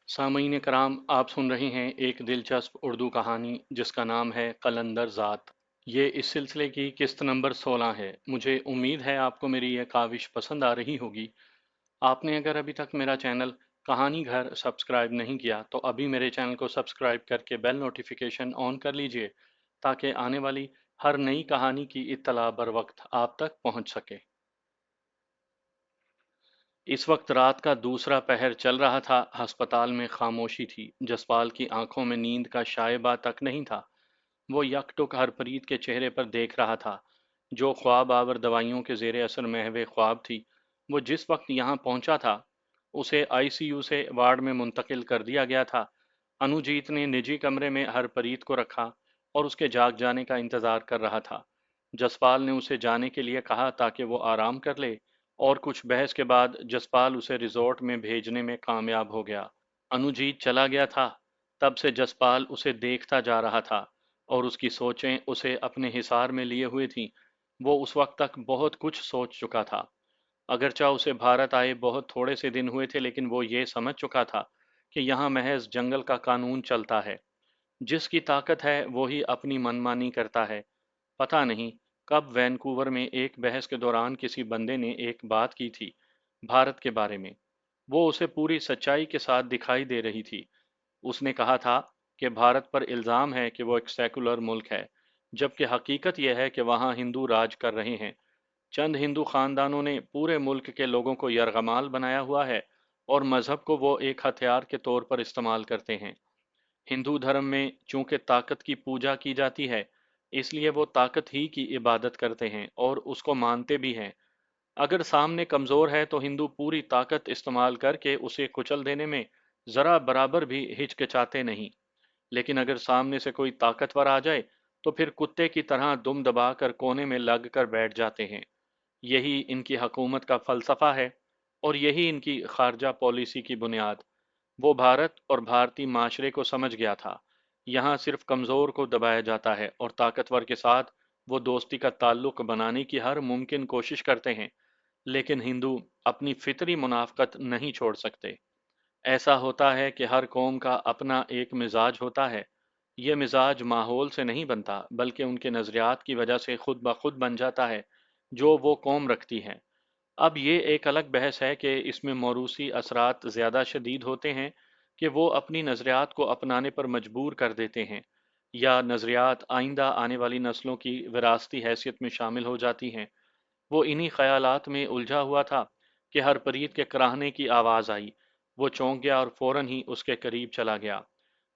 सामईन कराम, आप सुन रहे हैं एक दिलचस्प उर्दू कहानी जिसका नाम है कलंदर ज़ात। ये इस सिलसिले की किस्त नंबर 16 है। मुझे उम्मीद है आपको मेरी यह काविश पसंद आ रही होगी। आपने अगर अभी तक मेरा चैनल कहानी घर सब्सक्राइब नहीं किया तो अभी मेरे चैनल को सब्सक्राइब करके बेल नोटिफिकेशन ऑन कर लीजिए ताकि आने वाली हर नई कहानी की इत्तला बर वक्त आप तक पहुंच सके। इस वक्त रात का दूसरा पहर चल रहा था। अस्पताल में खामोशी थी। जसपाल की आंखों में नींद का शायबा तक नहीं था। वो यकटुक हरप्रीत के चेहरे पर देख रहा था। जो ख्वाब आवर दवाइयों के जेर असर महवे ख्वाब थी। वो जिस वक्त यहाँ पहुंचा था उसे आईसीयू से वार्ड में मुंतकिल कर दिया गया था। अनुजीत ने निजी कमरे में हरप्रीत को रखा और उसके जाग जाने का इंतजार कर रहा था। जसपाल ने उसे जाने के लिए कहा ताकि वो आराम कर ले, और कुछ बहस के बाद जसपाल उसे रिजॉर्ट में भेजने में कामयाब हो गया। अनुजीत चला गया था। तब से जसपाल उसे देखता जा रहा था और उसकी सोचें उसे अपने हिसार में लिए हुए थीं। वो उस वक्त तक बहुत कुछ सोच चुका था। अगरचा उसे भारत आए बहुत थोड़े से दिन हुए थे, लेकिन वो ये समझ चुका था कि यहाँ महज जंगल का कानून चलता है। जिसकी ताकत है वो ही अपनी मनमानी करता है। पता नहीं कब वैनकूवर में एक बहस के दौरान किसी बंदे ने एक बात की थी भारत के बारे में। वो उसे पूरी सच्चाई के साथ दिखाई दे रही थी। उसने कहा था कि भारत पर इल्ज़ाम है कि वो एक सेकुलर मुल्क है, जबकि हकीकत यह है कि वहाँ हिंदू राज कर रहे हैं। चंद हिंदू खानदानों ने पूरे मुल्क के लोगों को यरगमाल बनाया हुआ है और मजहब को वो एक हथियार के तौर पर इस्तेमाल करते हैं। हिंदू धर्म में चूंकि ताकत की पूजा की जाती है, इसलिए वो ताकत ही की इबादत करते हैं और उसको मानते भी हैं। अगर सामने कमज़ोर है तो हिंदू पूरी ताकत इस्तेमाल करके उसे कुचल देने में ज़रा बराबर भी हिचकिचाते नहीं। लेकिन अगर सामने से कोई ताकतवर आ जाए तो फिर कुत्ते की तरह दुम दबाकर कोने में लग कर बैठ जाते हैं। यही इनकी हकूमत का फ़लसफ़ा है और यही इनकी ख़ारजा पॉलिसी की बुनियाद। वो भारत और भारतीय माशरे को समझ गया था। यहाँ सिर्फ कमज़ोर को दबाया जाता है और ताकतवर के साथ वो दोस्ती का ताल्लुक बनाने की हर मुमकिन कोशिश करते हैं। लेकिन हिंदू अपनी फितरी मुनाफ़कत नहीं छोड़ सकते। ऐसा होता है कि हर कौम का अपना एक मिजाज होता है। ये मिजाज माहौल से नहीं बनता, बल्कि उनके नज़रियात की वजह से खुद ब खुद बन जाता है जो वो कौम रखती है। अब ये एक अलग बहस है कि इसमें मौरूसी असरात ज़्यादा शदीद होते हैं कि वो अपनी नज़रियात को अपनाने पर मजबूर कर देते हैं, या नज़रियात आइंदा आने वाली नस्लों की विरासती हैसियत में शामिल हो जाती हैं। वो इन्हीं ख्यालात में उलझा हुआ था कि हरप्रीत के कराहने की आवाज़ आई। वो चौंक गया और फौरन ही उसके करीब चला गया।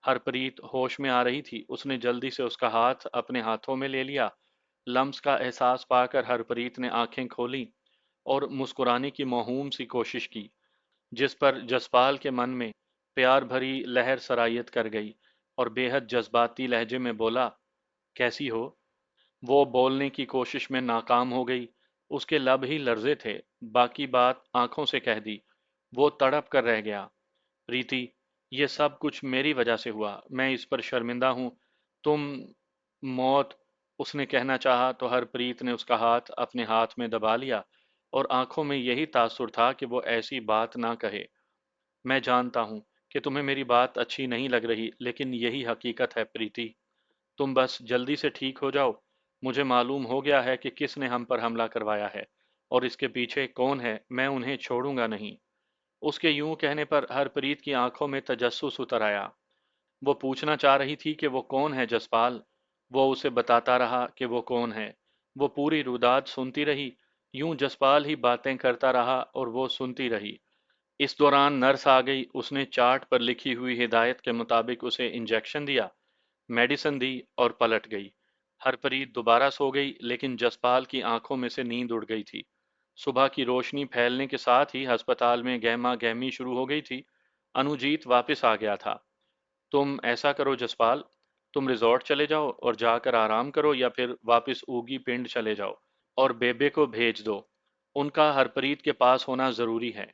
हरप्रीत होश में आ रही थी। उसने जल्दी से उसका हाथ अपने हाथों में ले लिया। लम्स का एहसास पाकर हरप्रीत ने आंखें खोली और मुस्कुराने की मौहूम सी कोशिश की, जिस पर जसपाल के मन में प्यार भरी लहर सरायत कर गई और बेहद जज्बाती लहजे में बोला, कैसी हो? वो बोलने की कोशिश में नाकाम हो गई। उसके लब ही लर्जे थे। बाकी बात आंखों से कह दी। वो तड़प कर रह गया। प्रीति, ये सब कुछ मेरी वजह से हुआ। मैं इस पर शर्मिंदा हूँ। तुम मौत, उसने कहना चाहा तो हरप्रीत ने उसका हाथ अपने हाथ में दबा लिया और आंखों में यही तासुर था कि वो ऐसी बात ना कहे। मैं जानता हूँ कि तुम्हें मेरी बात अच्छी नहीं लग रही, लेकिन यही हकीकत है प्रीति। तुम बस जल्दी से ठीक हो जाओ। मुझे मालूम हो गया है कि किसने हम पर हमला करवाया है और इसके पीछे कौन है। मैं उन्हें छोड़ूंगा नहीं। उसके यूं कहने पर हरप्रीत की आंखों में तजस्सुस उतर आया। वो पूछना चाह रही थी कि वो कौन है जसपाल। वो उसे बताता रहा कि वो कौन है। वो पूरी रुदात सुनती रही। यूं जसपाल ही बातें करता रहा और वो सुनती रही। इस दौरान नर्स आ गई। उसने चार्ट पर लिखी हुई हिदायत के मुताबिक उसे इंजेक्शन दिया, मेडिसिन दी और पलट गई। हरप्रीत दोबारा सो गई, लेकिन जसपाल की आंखों में से नींद उड़ गई थी। सुबह की रोशनी फैलने के साथ ही अस्पताल में गहमा गहमी शुरू हो गई थी। अनुजीत वापस आ गया था। तुम ऐसा करो जसपाल, तुम रिजॉर्ट चले जाओ और जाकर आराम करो, या फिर वापस ऊगी पिंड चले जाओ और बेबे को भेज दो। उनका हरप्रीत के पास होना जरूरी है।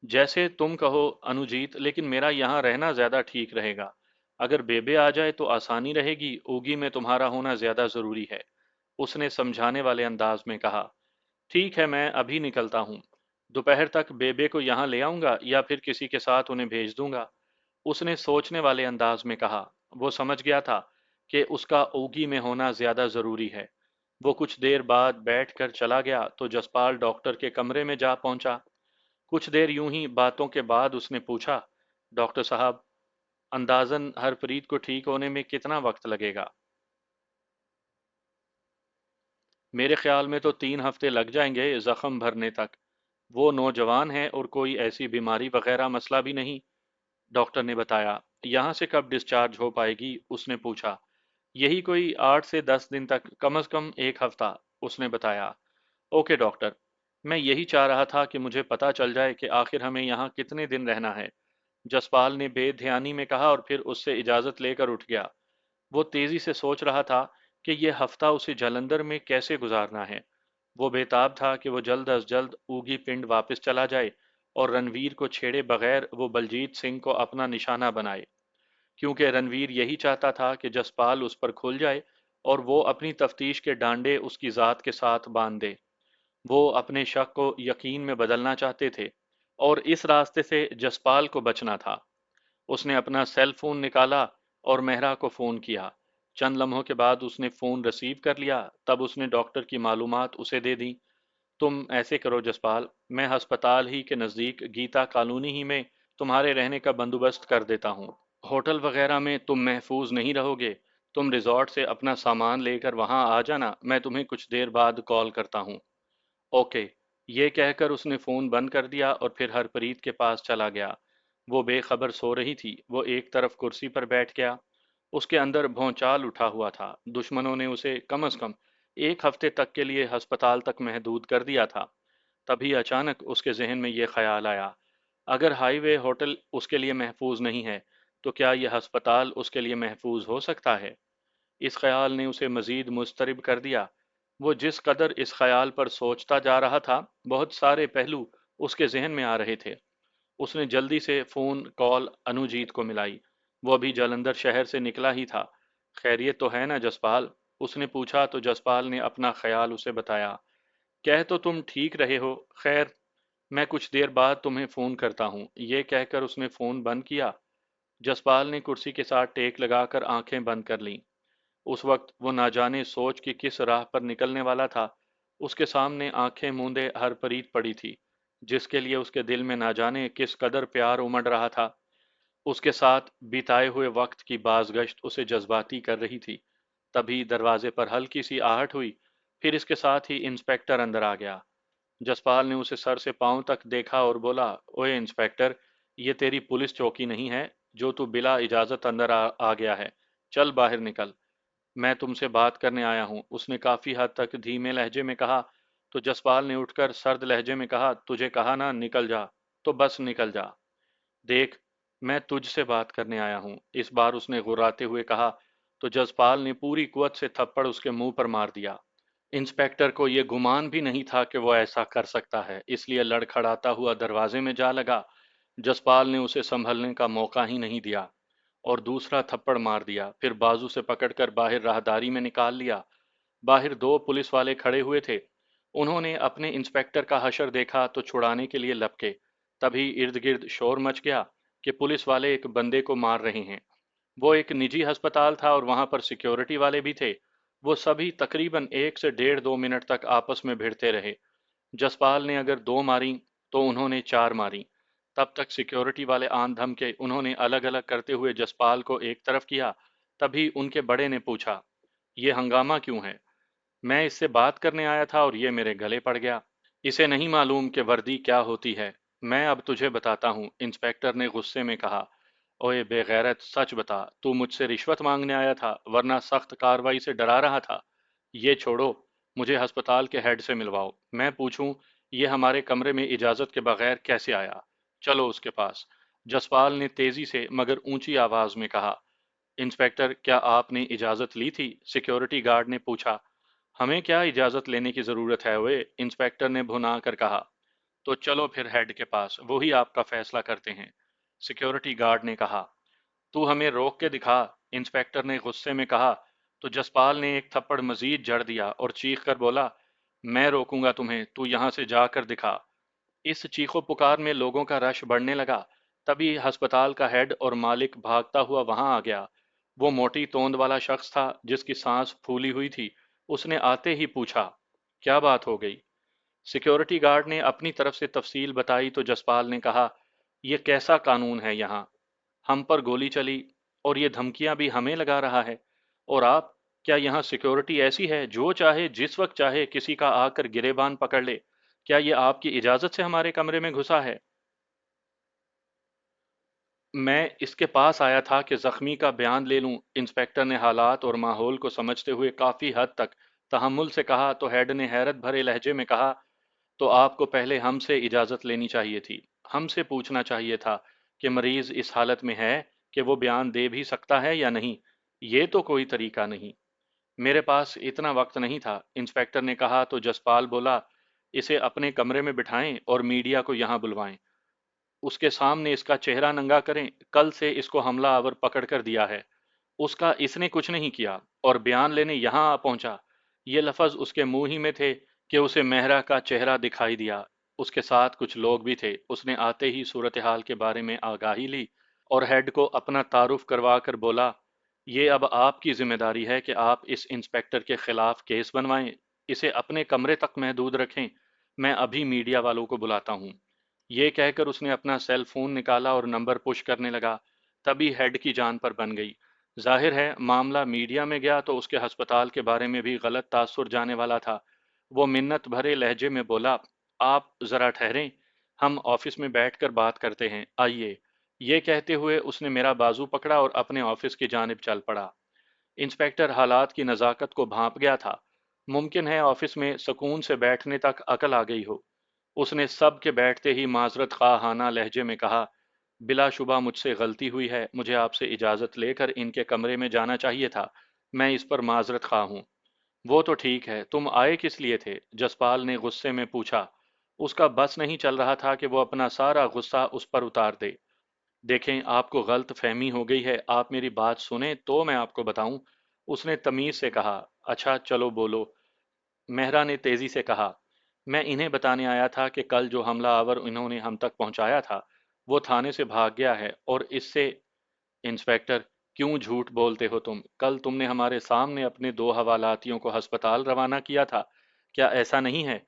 जैसे तुम कहो अनुजीत, लेकिन मेरा यहाँ रहना ज्यादा ठीक रहेगा। अगर बेबे आ जाए तो आसानी रहेगी। ऊगी में तुम्हारा होना ज्यादा जरूरी है, उसने समझाने वाले अंदाज में कहा। ठीक है, मैं अभी निकलता हूँ। दोपहर तक बेबे को यहाँ ले आऊंगा या फिर किसी के साथ उन्हें भेज दूंगा। उसने सोचने वाले अंदाज में कहा। वो समझ गया था कि उसका ओगी में होना ज्यादा जरूरी है। वो कुछ देर बाद बैठकर चला गया तो जसपाल डॉक्टर के कमरे में जा पहुंचा। कुछ देर यूं ही बातों के बाद उसने पूछा, डॉक्टर साहब, अंदाजन हरप्रीत को ठीक होने में कितना वक्त लगेगा? मेरे ख्याल में तो 3 हफ्ते लग जाएंगे जख्म भरने तक। वो नौजवान है और कोई ऐसी बीमारी वगैरह मसला भी नहीं, डॉक्टर ने बताया। यहाँ से कब डिस्चार्ज हो पाएगी? उसने पूछा। यही कोई 8 से 10 दिन तक, कम से कम 1 हफ्ता, उसने बताया। ओके डॉक्टर, मैं यही चाह रहा था कि मुझे पता चल जाए कि आखिर हमें यहाँ कितने दिन रहना है, जसपाल ने बेध्यानी में कहा और फिर उससे इजाजत लेकर उठ गया। वो तेजी से सोच रहा था कि यह हफ्ता उसे जालंधर में कैसे गुजारना है। वो बेताब था कि वो जल्द अज जल्द ऊगी पिंड वापस चला जाए और रणवीर को छेड़े बगैर वो बलजीत सिंह को अपना निशाना बनाए, क्योंकि रणवीर यही चाहता था कि जसपाल उस पर खुल जाए और वो अपनी तफ्तीश के डांडे उसकी ज़ात के साथ बांध दे। वो अपने शक को यकीन में बदलना चाहते थे और इस रास्ते से जसपाल को बचना था। उसने अपना सेल फोन निकाला और मेहरा को फोन किया। चंद लम्हों के बाद उसने फोन रिसीव कर लिया। तब उसने डॉक्टर की मालूमात उसे दे दी। तुम ऐसे करो जसपाल, मैं अस्पताल ही के नज़दीक गीता कॉलोनी ही में तुम्हारे रहने का बंदोबस्त कर देता हूँ। होटल वगैरह में तुम महफूज नहीं रहोगे। तुम रिजॉर्ट से अपना सामान लेकर वहां आ जाना, मैं तुम्हें कुछ देर बाद कॉल करता हूँ। ओके। ये कहकर उसने फोन बंद कर दिया और फिर हरप्रीत के पास चला गया। वो बेखबर सो रही थी। वो एक तरफ कुर्सी पर बैठ गया। उसके अंदर भौचाल उठा हुआ था। दुश्मनों ने उसे कम से कम 1 हफ्ते तक के लिए अस्पताल तक महदूद कर दिया था। तभी अचानक उसके जहन में ये ख्याल आया, अगर हाईवे होटल उसके लिए महफूज नहीं है, तो क्या यह अस्पताल उसके लिए महफूज हो सकता है? इस ख्याल ने उसे मजीद मुस्तरब कर दिया। वो जिस कदर इस ख्याल पर सोचता जा रहा था, बहुत सारे पहलू उसके जहन में आ रहे थे। उसने जल्दी से फोन कॉल अनुजीत को मिलाई। वो अभी जालंधर शहर से निकला ही था। खैरियत तो है ना जसपाल? उसने पूछा तो जसपाल ने अपना ख्याल उसे बताया। कह तो तुम ठीक रहे हो, खैर मैं कुछ देर बाद तुम्हें फोन करता हूँ। ये कहकर उसने फोन बंद किया। जसपाल ने कुर्सी के साथ टेक लगाकर आंखें बंद कर लीं। उस वक्त वो ना जाने सोच की किस राह पर निकलने वाला था। उसके सामने आंखें मूंदे हरप्रीत पड़ी थी, जिसके लिए उसके दिल में ना जाने किस कदर प्यार उमड़ रहा था। उसके साथ बिताए हुए वक्त की बाज़गश्त उसे जज्बाती कर रही थी। तभी दरवाजे पर हल्की सी आहट हुई। फिर इसके साथ ही इंस्पेक्टर अंदर आ गया। जसपाल ने उसे सर से पांव तक देखा और बोला, ओए इंस्पेक्टर, ये तेरी पुलिस चौकी नहीं है जो तू बिला इजाजत अंदर आ गया है। चल बाहर निकल, मैं तुमसे बात करने आया हूँ, उसने काफी हद तक धीमे लहजे में कहा। तो जसपाल ने उठकर सर्द लहजे में कहा, तुझे कहा ना निकल जा, तो बस निकल जा। देख, मैं तुझसे बात करने आया हूँ, इस बार उसने गुर्राते हुए कहा। तो जसपाल ने पूरी कुवत से थप्पड़ उसके मुंह पर मार दिया। इंस्पेक्टर को यह गुमान भी नहीं था कि वो ऐसा कर सकता है, इसलिए लड़खड़ाता हुआ दरवाजे में जा लगा। जसपाल ने उसे संभलने का मौका ही नहीं दिया और दूसरा थप्पड़ मार दिया। फिर बाजू से पकड़कर बाहर राहदारी में निकाल लिया। बाहर दो पुलिस वाले खड़े हुए थे। उन्होंने अपने इंस्पेक्टर का हशर देखा तो छुड़ाने के लिए लपके। तभी इर्द गिर्द शोर मच गया कि पुलिस वाले एक बंदे को मार रहे हैं। वो एक निजी अस्पताल था और वहां पर सिक्योरिटी वाले भी थे। वो सभी तकरीबन 1 से 1.5 2 मिनट तक आपस में भिड़ते रहे। जसपाल ने अगर दो मारी तो उन्होंने चार मारी। तब तक सिक्योरिटी वाले आन धमके। उन्होंने अलग अलग करते हुए जसपाल को एक तरफ किया। तभी उनके बड़े ने पूछा, ये हंगामा क्यों है? मैं इससे बात करने आया था और ये मेरे गले पड़ गया। इसे नहीं मालूम कि वर्दी क्या होती है। मैं अब तुझे बताता हूँ, इंस्पेक्टर ने गुस्से में कहा। ओए बेगैरत, सच बता, तू मुझसे रिश्वत मांगने आया था वरना सख्त कार्रवाई से डरा रहा था? ये छोड़ो, मुझे अस्पताल के हेड से मिलवाओ, मैं पूछूं ये हमारे कमरे में इजाजत के बगैर कैसे आया। चलो उसके पास। जसपाल ने तेजी से मगर ऊंची आवाज में कहा। इंस्पेक्टर, क्या आपने इजाजत ली थी? सिक्योरिटी गार्ड ने पूछा। हमें क्या इजाजत लेने की जरूरत है ओए, इंस्पेक्टर ने भुना कर कहा। तो चलो फिर हेड के पास, वो ही आपका फैसला करते हैं, सिक्योरिटी गार्ड ने कहा। तू हमें रोक के दिखा, इंस्पेक्टर ने गुस्से में कहा। तो जसपाल ने एक थप्पड़ मजीद जड़ दिया और चीख कर बोला, मैं रोकूंगा तुम्हें, तू यहां से जाकर दिखा। इस चीखो पुकार में लोगों का रश बढ़ने लगा। तभी अस्पताल का हेड और मालिक भागता हुआ वहां आ गया। वो मोटी तोंद वाला शख्स था जिसकी सांस फूली हुई थी। उसने आते ही पूछा, क्या बात हो गई? सिक्योरिटी गार्ड ने अपनी तरफ से तफसील बताई तो जसपाल ने कहा, यह कैसा कानून है यहाँ? हम पर गोली चली और ये धमकियां भी हमें लगा रहा है। और आप, क्या यहाँ सिक्योरिटी ऐसी है जो चाहे जिस वक्त चाहे किसी का आकर गिरेबान पकड़ ले? क्या ये आपकी इजाजत से हमारे कमरे में घुसा है? मैं इसके पास आया था कि जख्मी का बयान ले लूं। इंस्पेक्टर ने हालात और माहौल को समझते हुए काफी हद तक तहम्मुल से कहा तो हेड ने हैरत भरे लहजे में कहा, तो आपको पहले हमसे इजाजत लेनी चाहिए थी। हमसे पूछना चाहिए था कि मरीज इस हालत में है कि वो बयान दे भी सकता है या नहीं। ये तो कोई तरीका नहीं। मेरे पास इतना वक्त नहीं था, इंस्पेक्टर ने कहा तो जसपाल बोला, इसे अपने कमरे में बिठाएं और मीडिया को यहाँ बुलवाएं। उसके सामने इसका चेहरा नंगा करें। कल से इसको हमलावर पकड़ कर दिया है, उसका इसने कुछ नहीं किया और बयान लेने यहाँ आ पहुंचा। ये लफ्ज उसके मुंह ही में थे कि उसे मेहरा का चेहरा दिखाई दिया। उसके साथ कुछ लोग भी थे। उसने आते ही सूरत हाल के बारे में आगाही ली और हेड को अपना तारुफ करवा कर बोला, ये अब आपकी जिम्मेदारी है कि आप इस इंस्पेक्टर के खिलाफ केस बनवाएं। इसे अपने कमरे तक महदूद रखें। मैं अभी मीडिया वालों को बुलाता हूँ। ये कहकर उसने अपना सेल फोन निकाला और नंबर पुश करने लगा। तभी हेड की जान पर बन गई। जाहिर है मामला मीडिया में गया तो उसके अस्पताल के बारे में भी गलत तासुर जाने वाला था। वो मिन्नत भरे लहजे में बोला, आप जरा ठहरें, हम ऑफिस में बैठकर बात करते हैं, आइए। ये कहते हुए उसने मेरा बाजू पकड़ा और अपने ऑफिस की जानिब चल पड़ा। इंस्पेक्टर हालात की नज़ाकत को भांप गया था। मुमकिन है ऑफिस में सुकून से बैठने तक अकल आ गई हो। उसने सब के बैठते ही माजरत खाहाना लहजे में कहा, बिलाशुबा मुझसे गलती हुई है, मुझे आपसे इजाज़त लेकर इनके कमरे में जाना चाहिए था। मैं इस पर माजरत खा हूँ। वो तो ठीक है, तुम आए किस लिए थे? जसपाल ने गुस्से में पूछा। उसका बस नहीं चल रहा था कि वो अपना सारा गुस्सा उस पर उतार दे। देखें, आपको गलत फहमी हो गई है, आप मेरी बात सुने तो मैं आपको बताऊं। उसने तमीज से कहा। अच्छा चलो बोलो, मेहरा ने तेजी से कहा। मैं इन्हें बताने आया था कि कल जो हमलावर इन्होंने हम तक पहुंचाया था वो थाने से भाग गया है और इससे। इंस्पेक्टर, क्यों झूठ बोलते हो तुम? कल तुमने हमारे सामने अपने दो हवालातियों को अस्पताल रवाना किया था, क्या ऐसा नहीं है?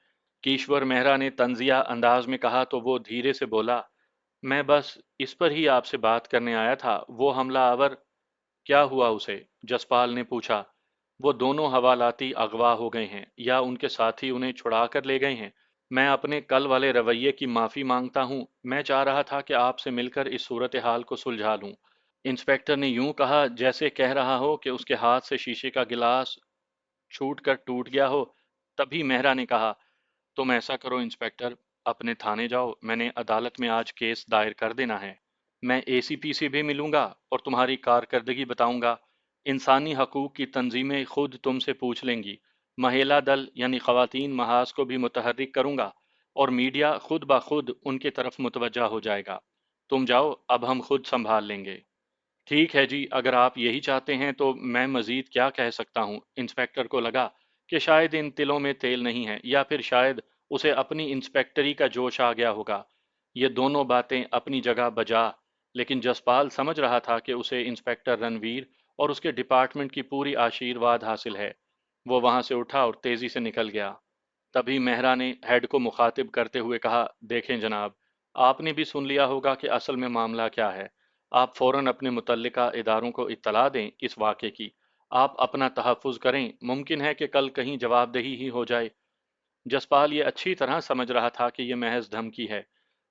कीश्वर मेहरा ने तंजिया अंदाज में कहा तो वो धीरे से बोला, मैं बस इस पर ही आपसे बात करने आया था। वो हमलावर, क्या हुआ उसे? जसपाल ने पूछा। वो दोनों हवालाती अगवा हो गए हैं या उनके साथी उन्हें छुड़ा कर ले गए हैं। मैं अपने कल वाले रवैये की माफी मांगता हूँ। मैं चाह रहा था कि आपसे मिलकर इस सूरत हाल को सुलझा लूं। इंस्पेक्टर ने यूं कहा जैसे कह रहा हो कि उसके हाथ से शीशे का गिलास छूट कर टूट गया हो। तभी मेहरा ने कहा, तुम ऐसा करो इंस्पेक्टर, अपने थाने जाओ, मैंने अदालत में आज केस दायर कर देना है। मैं एसीपी से भी मिलूंगा और तुम्हारी कारकर्दगी बताऊंगा। इंसानी हकूक की तंजीमें खुद तुमसे पूछ लेंगी। महिला दल यानी खवातीन महाज को भी मुतहर्रिक करूंगा और मीडिया खुद ब खुद उनके तरफ मुतवज्जा हो जाएगा। तुम जाओ, अब हम खुद संभाल लेंगे। ठीक है जी, अगर आप यही चाहते हैं तो मैं मजीद क्या कह सकता हूँ। इंस्पेक्टर को लगा कि शायद इन तिलों में तेल नहीं है या फिर शायद उसे अपनी इंस्पेक्टरी का जोश आ गया होगा। ये दोनों बातें अपनी जगह बजा, लेकिन जसपाल समझ रहा था कि उसे इंस्पेक्टर रणवीर और उसके डिपार्टमेंट की पूरी आशीर्वाद हासिल है। वो वहां से उठा और तेजी से निकल गया। तभी मेहरा ने हेड को मुखातिब करते हुए कहा, देखें जनाब, आपने भी सुन लिया होगा कि असल में मामला क्या है। आप फौरन अपने मुतल्लिका इदारों को इत्तला दें इस वाक़े की। आप अपना तहफ़्फ़ुज़ करें, मुमकिन है कि कल कहीं जवाबदेही ही हो जाए। जसपाल ये अच्छी तरह समझ रहा था कि यह महज धमकी है।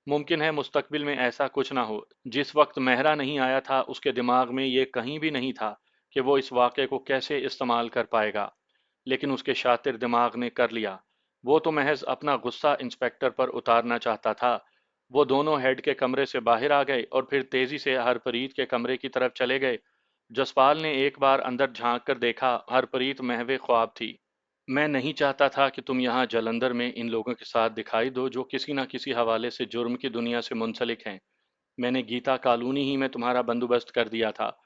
मुमकिन है मुस्तकबिल में ऐसा कुछ ना हो। जिस वक्त मेहरा नहीं आया था उसके दिमाग में ये कहीं भी नहीं था कि वो इस वाक़े को कैसे इस्तेमाल कर पाएगा, लेकिन उसके शातिर दिमाग ने कर लिया। वो तो महज अपना गुस्सा इंस्पेक्टर पर उतारना चाहता था। वो दोनों हेड के कमरे से बाहर आ गए और फिर तेजी से हरप्रीत के कमरे की तरफ चले गए। जसपाल ने एक बार अंदर झांक कर देखा, हरप्रीत महवे ख्वाब थी। मैं नहीं चाहता था कि तुम यहाँ जलंधर में इन लोगों के साथ दिखाई दो जो किसी न किसी हवाले से जुर्म की दुनिया से मुंसलिक हैं। मैंने गीता कॉलोनी ही में तुम्हारा बंदोबस्त कर दिया था,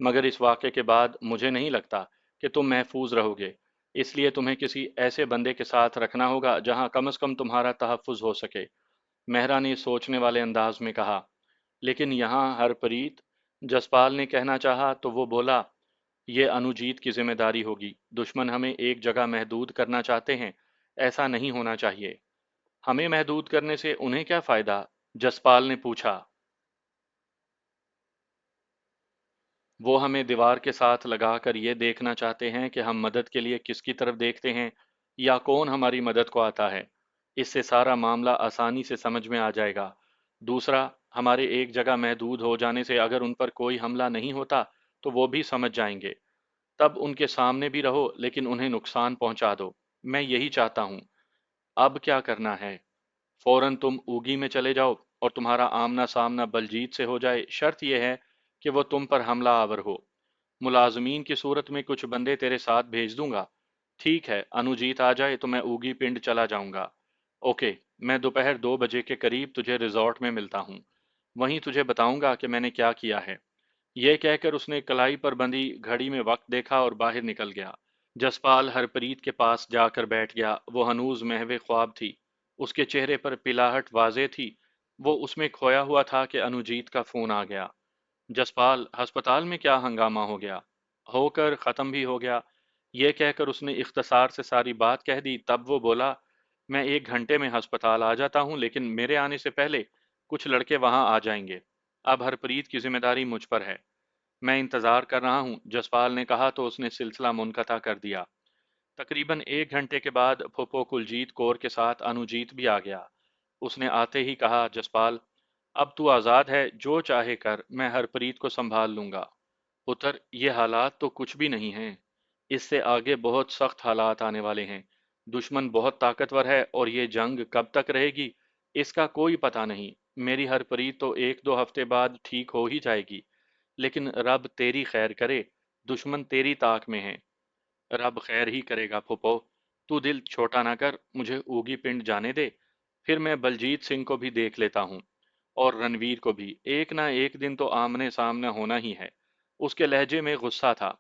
मगर इस वाक़े के बाद मुझे नहीं लगता कि तुम महफूज रहोगे। इसलिए तुम्हें किसी ऐसे बंदे के साथ रखना होगा जहाँ कम से कम तुम्हारा तहफ़्फ़ुज़ हो सके। मेहरा ने सोचने वाले अंदाज में कहा। लेकिन यहाँ हरप्रीत, जसपाल ने कहना चाहा तो वो बोला, ये अनुजीत की जिम्मेदारी होगी। दुश्मन हमें एक जगह महदूद करना चाहते हैं, ऐसा नहीं होना चाहिए। हमें महदूद करने से उन्हें क्या फायदा? जसपाल ने पूछा। वो हमें दीवार के साथ लगाकर ये देखना चाहते हैं कि हम मदद के लिए किसकी तरफ देखते हैं या कौन हमारी मदद को आता है। इससे सारा मामला आसानी से समझ में आ जाएगा। दूसरा, हमारे एक जगह महदूद हो जाने से अगर उन पर कोई हमला नहीं होता तो वो भी समझ जाएंगे। तब उनके सामने भी रहो लेकिन उन्हें नुकसान पहुंचा दो। मैं यही चाहता हूं। अब क्या करना है? फौरन तुम ऊगी में चले जाओ और तुम्हारा आमना सामना बलजीत से हो जाए। शर्त यह है कि वो तुम पर हमला आवर हो। मुलाजमीन की सूरत में कुछ बंदे तेरे साथ भेज दूंगा। ठीक है, अनुजीत आ जाए तो मैं ऊगी पिंड चला जाऊंगा। ओके, मैं दोपहर 2 बजे के करीब तुझे रिजॉर्ट में मिलता हूँ। वहीं तुझे बताऊंगा कि मैंने क्या किया है। यह कहकर उसने कलाई पर बंधी घड़ी में वक्त देखा और बाहर निकल गया। जसपाल हरप्रीत के पास जाकर बैठ गया। वो हनूज महवे ख्वाब थी। उसके चेहरे पर पिलाहट वाजे थी। वो उसमें खोया हुआ था कि अनुजीत का फोन आ गया। जसपाल, अस्पताल में क्या हंगामा हो गया? होकर ख़त्म भी हो गया। ये कहकर उसने इख्तसार से सारी बात कह दी। तब वो बोला, मैं 1 घंटे में अस्पताल आ जाता हूँ, लेकिन मेरे आने से पहले कुछ लड़के वहां आ जाएंगे। अब हरप्रीत की जिम्मेदारी मुझ पर है। मैं इंतज़ार कर रहा हूँ, जसपाल ने कहा तो उसने सिलसिला मुनक़ता कर दिया। तकरीबन 1 घंटे के बाद फूफो कुलजीत कौर के साथ अनुजीत भी आ गया। उसने आते ही कहा, जसपाल, अब तू आज़ाद है, जो चाहे कर, मैं हरप्रीत को संभाल लूंगा। पुत्र, ये हालात तो कुछ भी नहीं हैं। इससे आगे बहुत सख्त हालात आने वाले हैं। दुश्मन बहुत ताकतवर है और ये जंग कब तक रहेगी, इसका कोई पता नहीं। मेरी हरप्रीत तो 1-2 हफ्ते बाद ठीक हो ही जाएगी। लेकिन रब तेरी खैर करे, दुश्मन तेरी ताक में है। रब खैर ही करेगा फूफो। तू दिल छोटा ना कर, मुझे ऊगी पिंड जाने दे। फिर मैं बलजीत सिंह को भी देख लेता हूँ और रणवीर को भी। एक ना एक दिन तो आमने सामने होना ही है। उसके लहजे में गुस्सा था।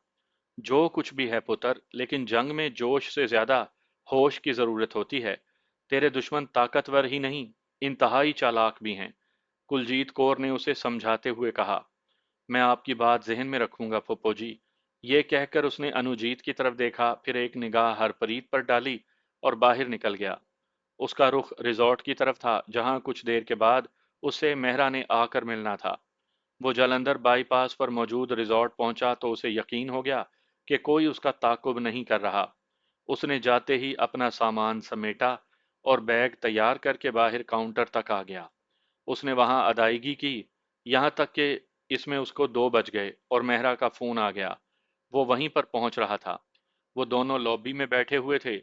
जो कुछ भी है पुत्र, लेकिन जंग में जोश से ज्यादा होश की जरूरत होती है। तेरे दुश्मन ताकतवर ही नहीं, इंतहाई चालाक भी हैं। कुलजीत कौर ने उसे समझाते हुए कहा। मैं आपकी बात जहन में रखूंगा फूफो जी। ये कहकर उसने अनुजीत की तरफ देखा, फिर एक निगाह हरप्रीत पर डाली और बाहर निकल गया। उसका रुख रिजॉर्ट की तरफ था, जहां कुछ देर के बाद उससे मेहरा ने आकर मिलना था। वो जालंधर बाईपास पर मौजूद रिजॉर्ट पहुंचा तो उसे यकीन हो गया कि कोई उसका ताकुब नहीं कर रहा। उसने जाते ही अपना सामान समेटा और बैग तैयार करके बाहर काउंटर तक आ गया। उसने वहां अदायगी की। यहां तक कि इसमें उसको 2 बज गए और मेहरा का फोन आ गया। वो वहीं पर पहुंच रहा था। वो दोनों लॉबी में बैठे हुए थे।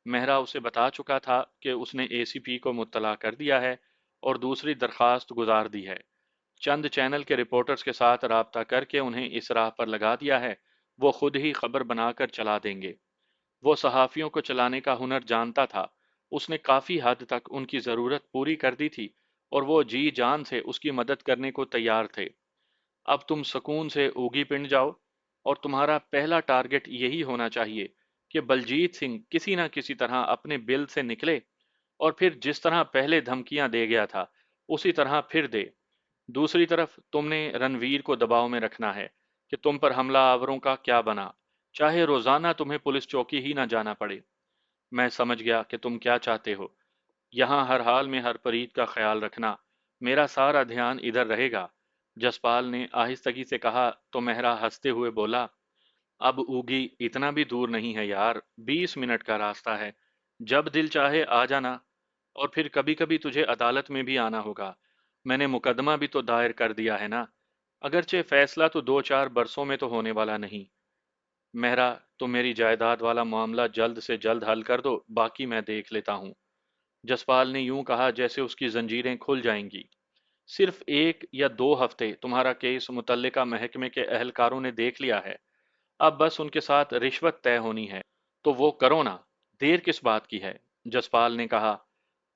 मेहरा उसे बता चुका था कि उसने एसीपी को मुत्तला कर दिया है और दूसरी दरखास्त गुजार दी है। चंद चैनल के रिपोर्टर्स के साथ राबता करके उन्हें इस राह पर लगा दिया है। वो खुद ही खबर बनाकर चला देंगे। वो सहाफ़ियों को चलाने का हुनर जानता था। उसने काफ़ी हद तक उनकी ज़रूरत पूरी कर दी थी और वो जी जान से उसकी मदद करने को तैयार थे। अब तुम सुकून से ऊगी पिंड जाओ और तुम्हारा पहला टारगेट यही होना चाहिए कि बलजीत सिंह किसी न किसी तरह अपने बिल से निकले और फिर जिस तरह पहले धमकियां दे गया था उसी तरह फिर दे। दूसरी तरफ तुमने रणवीर को दबाव में रखना है कि तुम पर हमला आवरों का क्या बना, चाहे रोजाना तुम्हें पुलिस चौकी ही ना जाना पड़े। मैं समझ गया कि तुम क्या चाहते हो। यहाँ हर हाल में हरप्रीत का ख्याल रखना। मेरा सारा ध्यान इधर रहेगा। जसपाल ने आहिस्तगी से कहा तो मेहरा हंसते हुए बोला, अब ऊगी इतना भी दूर नहीं है यार, 20 मिनट का रास्ता है। जब दिल चाहे आ जाना। और फिर कभी कभी तुझे अदालत में भी आना होगा। मैंने मुकदमा भी तो दायर कर दिया है ना। अगरचे फैसला तो 2-4 बरसों में तो होने वाला नहीं। मेहरा, तुम मेरी जायदाद वाला मामला जल्द से जल्द हल कर दो, बाकी मैं देख लेता हूँ। जसपाल ने यूं कहा जैसे उसकी जंजीरें खुल जाएंगी। सिर्फ 1 या 2 हफ्ते तुम्हारा केस मुतल्लिका महकमे के अहलकारों ने देख लिया है। अब बस उनके साथ रिश्वत तय होनी है। तो वो करो ना, देर किस बात की है? जसपाल ने कहा।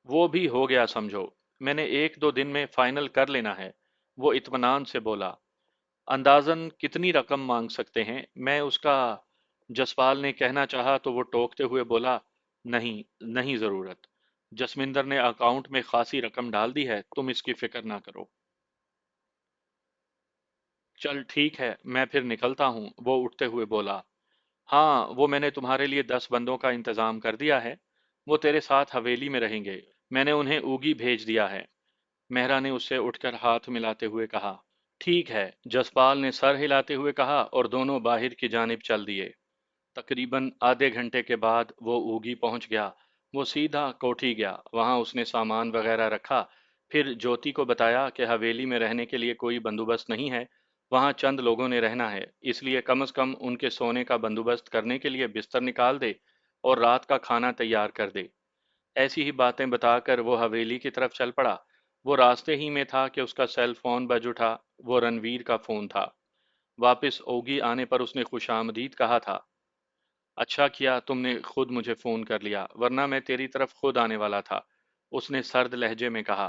वो भी हो गया समझो। मैंने 1-2 दिन में फाइनल कर लेना है। वो इत्मीनान से बोला। अंदाजन कितनी रकम मांग सकते हैं? मैं उसका। जसपाल ने कहना चाहा तो वो टोकते हुए बोला, नहीं, नहीं जरूरत। जसमिंदर ने अकाउंट में खासी रकम डाल दी है, तुम इसकी फिक्र ना करो। चल ठीक है, मैं फिर निकलता हूँ, वो उठते हुए बोला। हाँ, वो मैंने तुम्हारे लिए 10 बंदों का इंतजाम कर दिया है। वो तेरे साथ हवेली में रहेंगे। मैंने उन्हें ऊगी भेज दिया है। मेहरा ने उससे उठकर हाथ मिलाते हुए कहा। ठीक है, जसपाल ने सर हिलाते हुए कहा और दोनों बाहर की जानिब चल दिए। तकरीबन आधे घंटे के बाद वो ऊगी पहुंच गया। वो सीधा कोठी गया, वहां उसने सामान वगैरह रखा। फिर ज्योति को बताया कि हवेली में रहने के लिए कोई बंदोबस्त नहीं है, वहां चंद लोगों ने रहना है, इसलिए कम से कम उनके सोने का बंदोबस्त करने के लिए बिस्तर निकाल दे और रात का खाना तैयार कर दे। ऐसी ही बातें बताकर वो हवेली की तरफ चल पड़ा। वो रास्ते ही में था कि उसका सेल फोन बज उठा। वो रणवीर का फोन था। वापस ओगी आने पर उसने खुशामदीद कहा था। अच्छा किया तुमने खुद मुझे फोन कर लिया, वरना मैं तेरी तरफ खुद आने वाला था, उसने सर्द लहजे में कहा।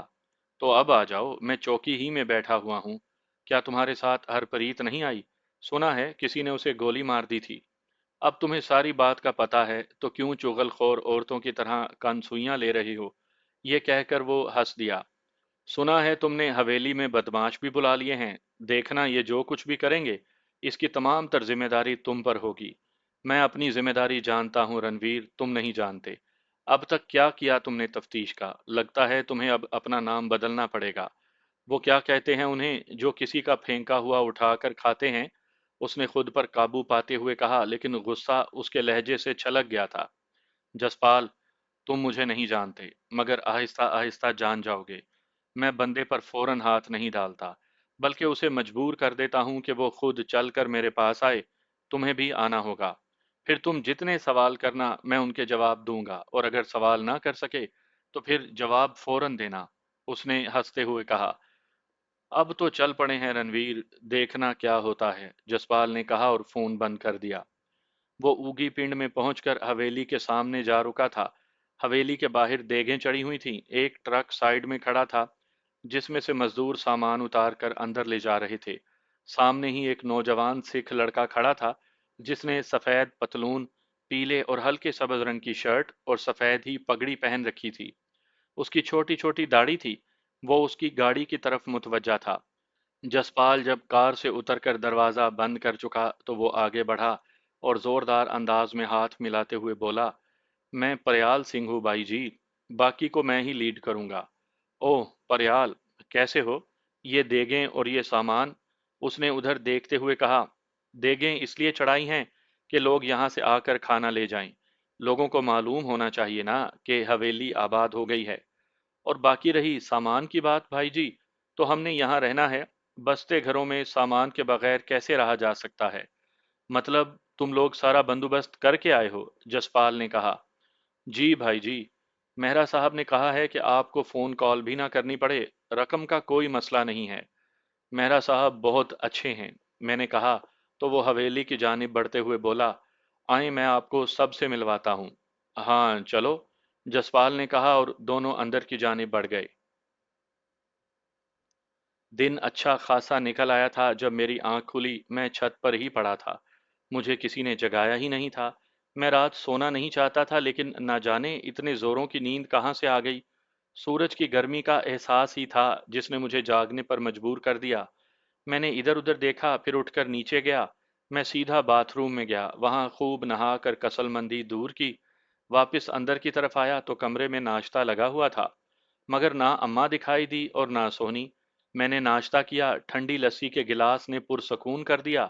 तो अब आ जाओ, मैं चौकी ही में बैठा हुआ हूँ। क्या तुम्हारे साथ हरप्रीत नहीं आई? सुना है किसी ने उसे गोली मार दी थी। अब तुम्हें सारी बात का पता है तो क्यों चुगलखोर औरतों की तरह कनसुइयां ले रही हो? ये कहकर वो हंस दिया। सुना है तुमने हवेली में बदमाश भी बुला लिए हैं। देखना ये जो कुछ भी करेंगे, इसकी तमाम तर जिम्मेदारी तुम पर होगी। मैं अपनी जिम्मेदारी जानता हूँ रणवीर, तुम नहीं जानते। अब तक क्या किया तुमने तफ्तीश का? लगता है तुम्हें अब अपना नाम बदलना पड़ेगा। वो क्या कहते हैं उन्हें जो किसी का फेंका हुआ उठाकर खाते हैं? उसने खुद पर काबू पाते हुए कहा, लेकिन गुस्सा उसके लहजे से छलक गया था। जसपाल, तुम मुझे नहीं जानते, मगर आहिस्ता आहिस्ता जान जाओगे। मैं बंदे पर फौरन हाथ नहीं डालता, बल्कि उसे मजबूर कर देता हूं कि वो खुद चलकर मेरे पास आए। तुम्हें भी आना होगा। फिर तुम जितने सवाल करना, मैं उनके जवाब दूंगा, और अगर सवाल ना कर सके तो फिर जवाब फौरन देना, उसने हंसते हुए कहा। अब तो चल पड़े हैं रणवीर, देखना क्या होता है, जसपाल ने कहा और फोन बंद कर दिया। वो ऊगी पिंड में पहुंचकर हवेली के सामने जा रुका था। हवेली के बाहर देगें चढ़ी हुई थीं। एक ट्रक साइड में खड़ा था, जिसमें से मजदूर सामान उतार कर अंदर ले जा रहे थे। सामने ही एक नौजवान सिख लड़का खड़ा था, जिसने सफेद पतलून, पीले और हल्के सब्ज रंग की शर्ट और सफेद ही पगड़ी पहन रखी थी। उसकी छोटी छोटी दाढ़ी थी। वो उसकी गाड़ी की तरफ मुतवज्जा था। जसपाल जब कार से उतरकर दरवाजा बंद कर चुका तो वो आगे बढ़ा और जोरदार अंदाज में हाथ मिलाते हुए बोला। मैं प्रयाल सिंह हूँ भाई जी, बाकी को मैं ही लीड करूंगा। ओह प्रयाल, कैसे हो? ये देगें और ये सामान, उसने उधर देखते हुए कहा। देगें इसलिए चढ़ाई हैं कि लोग यहाँ से आकर खाना ले जाएं। लोगों को मालूम होना चाहिए ना कि हवेली आबाद हो गई है। और बाकी रही सामान की बात भाई जी, तो हमने यहाँ रहना है। बसते घरों में सामान के बगैर कैसे रहा जा सकता है? मतलब तुम लोग सारा बंदोबस्त करके आए हो? जसपाल ने कहा। जी भाई जी, मेहरा साहब ने कहा है कि आपको फोन कॉल भी ना करनी पड़े। रकम का कोई मसला नहीं है। मेहरा साहब बहुत अच्छे हैं, मैंने कहा। तो वो हवेली की जानिब बढ़ते हुए बोला। आए, मैं आपको सबसे मिलवाता हूँ। हाँ चलो, जसपाल ने कहा और दोनों अंदर की जानिब बढ़ गए। दिन अच्छा खासा निकल आया था जब मेरी आंख खुली। मैं छत पर ही पड़ा था। मुझे किसी ने जगाया ही नहीं था। मैं रात सोना नहीं चाहता था, लेकिन ना जाने इतने जोरों की नींद कहाँ से आ गई। सूरज की गर्मी का एहसास ही था जिसने मुझे जागने पर मजबूर कर दिया। मैंने इधर उधर देखा, फिर उठकर नीचे गया। मैं सीधा बाथरूम में गया, वहां खूब नहा कर कसलमंदी दूर की। वापस अंदर की तरफ आया तो कमरे में नाश्ता लगा हुआ था, मगर ना अम्मा दिखाई दी और ना सोनी। मैंने नाश्ता किया, ठंडी लस्सी के गिलास ने पुरसकून कर दिया।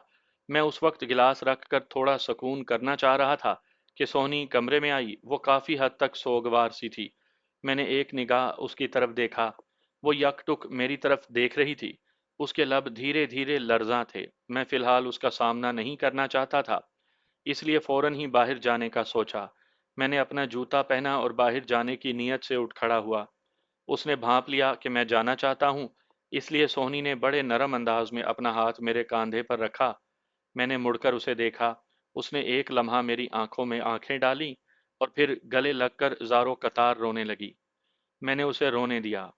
मैं उस वक्त गिलास रखकर थोड़ा सुकून करना चाह रहा था कि सोनी कमरे में आई। वो काफी हद तक सोगवार सी थी। मैंने एक निगाह उसकी तरफ देखा। वो यकटुक मेरी तरफ देख रही थी। उसके लब धीरे धीरे लर्जा थे। मैं फिलहाल उसका सामना नहीं करना चाहता था, इसलिए फौरन ही बाहर जाने का सोचा। मैंने अपना जूता पहना और बाहर जाने की नीयत से उठ खड़ा हुआ। उसने भांप लिया कि मैं जाना चाहता हूँ, इसलिए सोहनी ने बड़े नरम अंदाज में अपना हाथ मेरे कांधे पर रखा। मैंने मुड़कर उसे देखा। उसने एक लम्हा मेरी आंखों में आंखें डाली और फिर गले लगकर ज़ारो कतार रोने लगी। मैंने उसे रोने दिया।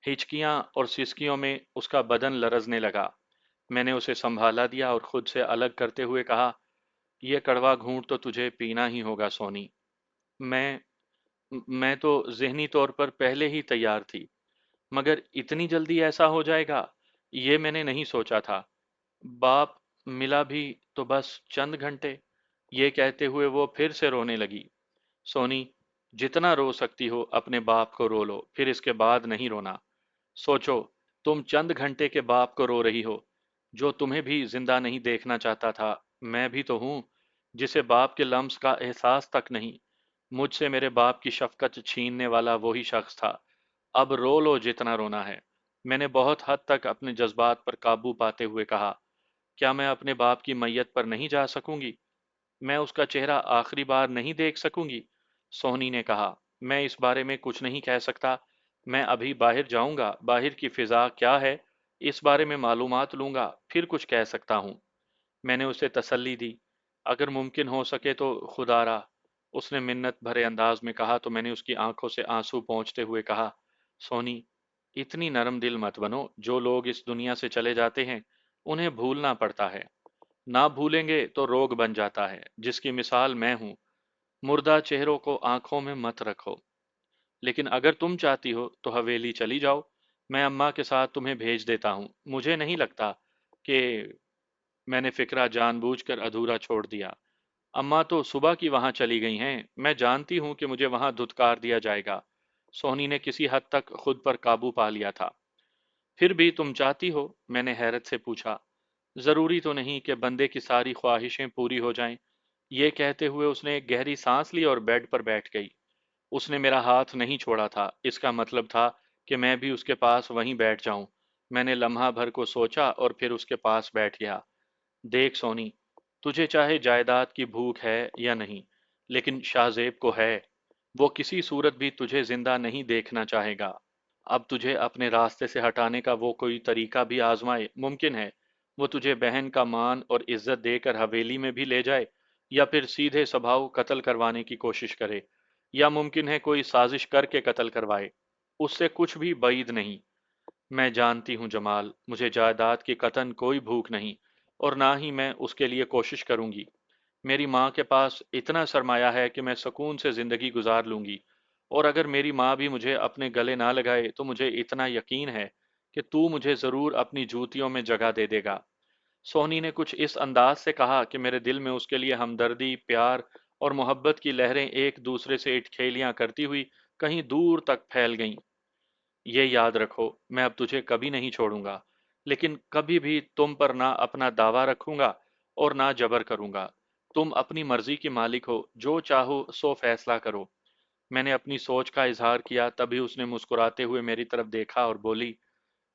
हिचकियां और सिसकियों में उसका बदन लरजने लगा। मैंने उसे संभाला दिया और खुद से अलग करते हुए कहा, यह कड़वा घूंट तो तुझे पीना ही होगा सोनी। मैं मैं तो ज़हनी तौर पर पहले ही तैयार थी, मगर इतनी जल्दी ऐसा हो जाएगा, ये मैंने नहीं सोचा था। बाप मिला भी तो बस चंद घंटे। ये कहते हुए वो फिर से रोने लगी। सोनी, जितना रो सकती हो अपने बाप को रो लो, फिर इसके बाद नहीं रोना। सोचो, तुम चंद घंटे के बाप को रो रही हो, जो तुम्हें भी जिंदा नहीं देखना चाहता था। मैं भी तो हूं, जिसे बाप के लम्स का एहसास तक नहीं। मुझसे मेरे बाप की शफकत छीनने वाला वही शख्स था। अब रो लो जितना रोना है। मैंने बहुत हद तक अपने जज्बात पर काबू पाते हुए कहा, क्या मैं अपने बाप की मैयत पर नहीं जा सकूंगी? मैं उसका चेहरा आखिरी बार नहीं देख सकूंगी? सोहनी ने कहा, मैं इस बारे में कुछ नहीं कह सकता। मैं अभी बाहर जाऊंगा, बाहर की फिजा क्या है इस बारे में मालूमात लूंगा, फिर कुछ कह सकता हूँ। मैंने उसे तसल्ली दी। अगर मुमकिन हो सके तो खुदारा, उसने मिन्नत भरे अंदाज में कहा। तो मैंने उसकी आंखों से आंसू पोंछते हुए कहा, सोनी, इतनी नरम दिल मत बनो। जो लोग इस दुनिया से चले जाते हैं उन्हें भूलना पड़ता है। ना भूलेंगे तो रोग बन जाता है, जिसकी मिसाल मैं हूं। मुर्दा चेहरों को आंखों में मत रखो। लेकिन अगर तुम चाहती हो तो हवेली चली जाओ। मैं अम्मा के साथ तुम्हें भेज देता हूँ। मुझे नहीं लगता कि मैंने फिक्रा जानबूझकर अधूरा छोड़ दिया। अम्मा तो सुबह की वहां चली गई हैं। मैं जानती हूं कि मुझे वहां धुतकार दिया जाएगा। सोहनी ने किसी हद तक खुद पर काबू पा लिया था। फिर भी तुम चाहती हो? मैंने हैरत से पूछा। जरूरी तो नहीं कि बंदे की सारी ख्वाहिशें पूरी हो जाएं। ये कहते हुए उसने एक गहरी सांस ली और बेड पर बैठ गई। उसने मेरा हाथ नहीं छोड़ा था। इसका मतलब था कि मैं भी उसके पास वहीं बैठ जाऊं। मैंने लम्हा भर को सोचा और फिर उसके पास बैठ गया। देख सोनी, तुझे चाहे जायदाद की भूख है या नहीं, लेकिन शाहजेब को है। वो किसी सूरत भी तुझे जिंदा नहीं देखना चाहेगा। अब तुझे अपने रास्ते से हटाने का वो कोई तरीका भी आजमाए, मुमकिन है वो तुझे बहन का मान और इज्जत देकर हवेली में भी ले जाए, या फिर सीधे सभाऊ कत्ल करवाने की कोशिश करे, या मुमकिन है कोई साजिश करके कत्ल करवाए। उससे कुछ भी बईद नहीं। मैं जानती हूँ जमाल, मुझे जायदाद की कतन कोई भूख नहीं, और ना ही मैं उसके लिए कोशिश करूंगी। मेरी माँ के पास इतना सरमाया है कि मैं सुकून से जिंदगी गुजार लूंगी। और अगर मेरी माँ भी मुझे अपने गले ना लगाए तो मुझे इतना यकीन है कि तू मुझे जरूर अपनी जूतियों में जगह दे देगा। सोहनी ने कुछ इस अंदाज से कहा कि मेरे दिल में उसके लिए हमदर्दी, प्यार और मोहब्बत की लहरें एक दूसरे से इटखेलियां करती हुई कहीं दूर तक फैल गईं। ये याद रखो, मैं अब तुझे कभी नहीं छोड़ूंगा, लेकिन कभी भी तुम पर ना अपना दावा रखूंगा और ना जबर करूंगा। तुम अपनी मर्जी की मालिक हो, जो चाहो सो फैसला करो। मैंने अपनी सोच का इजहार किया। तभी उसने मुस्कुराते हुए मेरी तरफ देखा और बोली,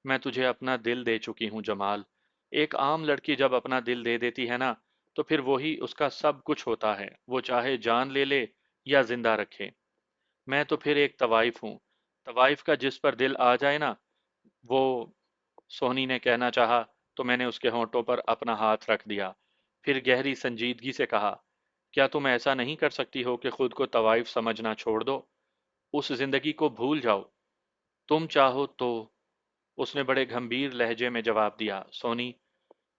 मैं तुझे अपना दिल दे चुकी हूँ जमाल। एक आम लड़की जब अपना दिल दे देती है ना, तो फिर वही उसका सब कुछ होता है, वो चाहे जान ले ले या जिंदा रखे। मैं तो फिर एक तवाइफ हूँ। तवाइफ का जिस पर दिल आ जाए ना, वो, सोहनी ने कहना चाहा, तो मैंने उसके होंठों पर अपना हाथ रख दिया। फिर गहरी संजीदगी से कहा, क्या तुम ऐसा नहीं कर सकती हो कि खुद को तवाइफ समझना छोड़ दो? उस जिंदगी को भूल जाओ। तुम चाहो तो। उसने बड़े गंभीर लहजे में जवाब दिया, सोनी,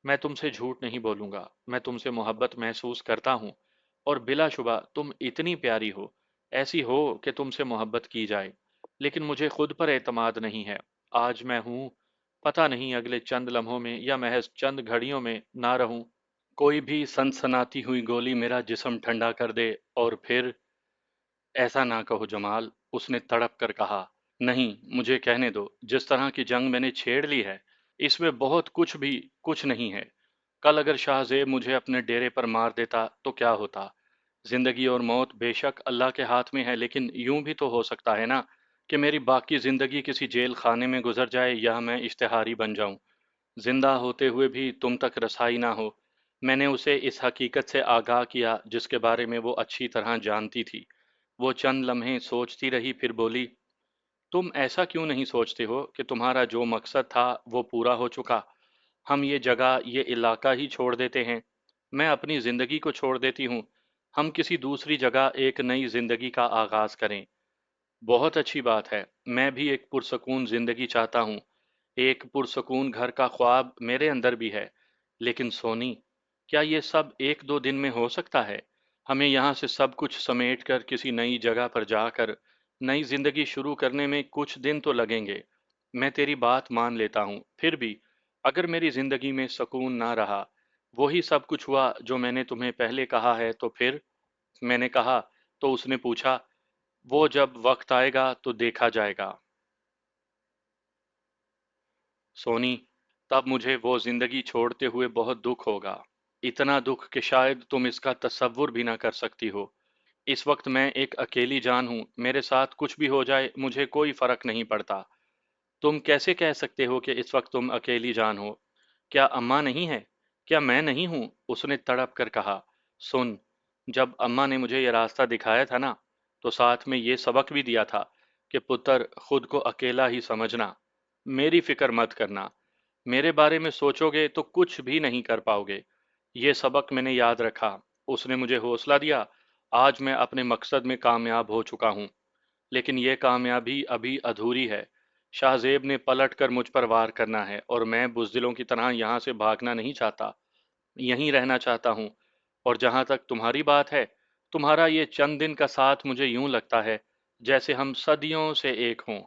मैं तुमसे झूठ नहीं बोलूंगा। मैं तुमसे मोहब्बत महसूस करता हूँ, और बिलाशुबा तुम इतनी प्यारी हो, ऐसी हो कि तुमसे मोहब्बत की जाए। लेकिन मुझे खुद पर एतमाद नहीं है। आज मैं हूँ, पता नहीं अगले चंद लम्हों में या महज चंद घड़ियों में ना रहूं। कोई भी सनसनाती हुई गोली मेरा जिस्म ठंडा कर दे, और फिर। ऐसा ना कहो जमाल, उसने तड़प कर कहा। नहीं, मुझे कहने दो। जिस तरह की जंग मैंने छेड़ ली है, इसमें बहुत कुछ भी कुछ नहीं है। कल अगर शाहजेब मुझे अपने डेरे पर मार देता तो क्या होता? जिंदगी और मौत बेशक अल्लाह के हाथ में है, लेकिन यूं भी तो हो सकता है ना कि मेरी बाकी जिंदगी किसी जेल खाने में गुजर जाए, या मैं इश्तेहारी बन जाऊं, जिंदा होते हुए भी तुम तक रसाई ना हो। मैंने उसे इस हकीकत से आगाह किया जिसके बारे में वो अच्छी तरह जानती थी। वो चंद लम्हे सोचती रही, फिर बोली, तुम ऐसा क्यों नहीं सोचते हो कि तुम्हारा जो मकसद था वो पूरा हो चुका? हम ये जगह, ये इलाका ही छोड़ देते हैं। मैं अपनी जिंदगी को छोड़ देती हूँ। हम किसी दूसरी जगह एक नई जिंदगी का आगाज करें। बहुत अच्छी बात है। मैं भी एक पुरसकून जिंदगी चाहता हूँ। एक पुरसकून घर का ख्वाब मेरे अंदर भी है। लेकिन सोनी, क्या ये सब एक दो दिन में हो सकता है? हमें यहाँ से सब कुछ समेट कर किसी नई जगह पर जाकर नई जिंदगी शुरू करने में कुछ दिन तो लगेंगे। मैं तेरी बात मान लेता हूँ, फिर भी अगर मेरी जिंदगी में सुकून ना रहा, वही सब कुछ हुआ जो मैंने तुम्हें पहले कहा है, तो फिर? मैंने कहा। तो उसने पूछा, वो जब वक्त आएगा तो देखा जाएगा। सोनी, तब मुझे वो जिंदगी छोड़ते हुए बहुत दुख होगा। इतना दुख कि शायद तुम इसका तसव्वुर भी ना कर सकती हो। इस वक्त मैं एक अकेली जान हूँ, मेरे साथ कुछ भी हो जाए मुझे कोई फर्क नहीं पड़ता। तुम कैसे कह सकते हो कि इस वक्त तुम अकेली जान हो? क्या अम्मा नहीं है? क्या मैं नहीं हूं? उसने तड़प कर कहा। सुन, जब अम्मा ने मुझे ये रास्ता दिखाया था ना, तो साथ में ये सबक भी दिया था कि पुत्र, खुद को अकेला ही समझना, मेरी फिक्र मत करना, मेरे बारे में सोचोगे तो कुछ भी नहीं कर पाओगे। ये सबक मैंने याद रखा, उसने मुझे हौसला दिया। आज मैं अपने मकसद में कामयाब हो चुका हूँ, लेकिन यह कामयाबी अभी अधूरी है। शाहजेब ने पलट कर मुझ पर वार करना है, और मैं बुज़दिलों की तरह यहाँ से भागना नहीं चाहता, यहीं रहना चाहता हूँ। और जहाँ तक तुम्हारी बात है, तुम्हारा ये चंद दिन का साथ मुझे यूं लगता है जैसे हम सदियों से एक हों।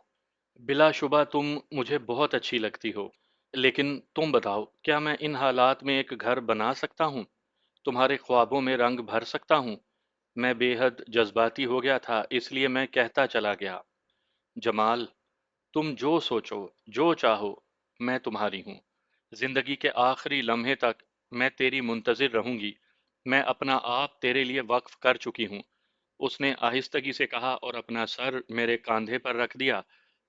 बिलाशुबा तुम मुझे बहुत अच्छी लगती हो, लेकिन तुम बताओ, क्या मैं इन हालात में एक घर बना सकता हूँ? तुम्हारे ख्वाबों में रंग भर सकता हूँ? मैं बेहद जज्बाती हो गया था, इसलिए मैं कहता चला गया, जमाल, तुम जो सोचो, जो चाहो, मैं तुम्हारी हूँ। जिंदगी के आखिरी लम्हे तक मैं तेरी मुंतजिर रहूंगी। मैं अपना आप तेरे लिए वक्फ कर चुकी हूँ। उसने आहिस्तगी से कहा और अपना सर मेरे कांधे पर रख दिया।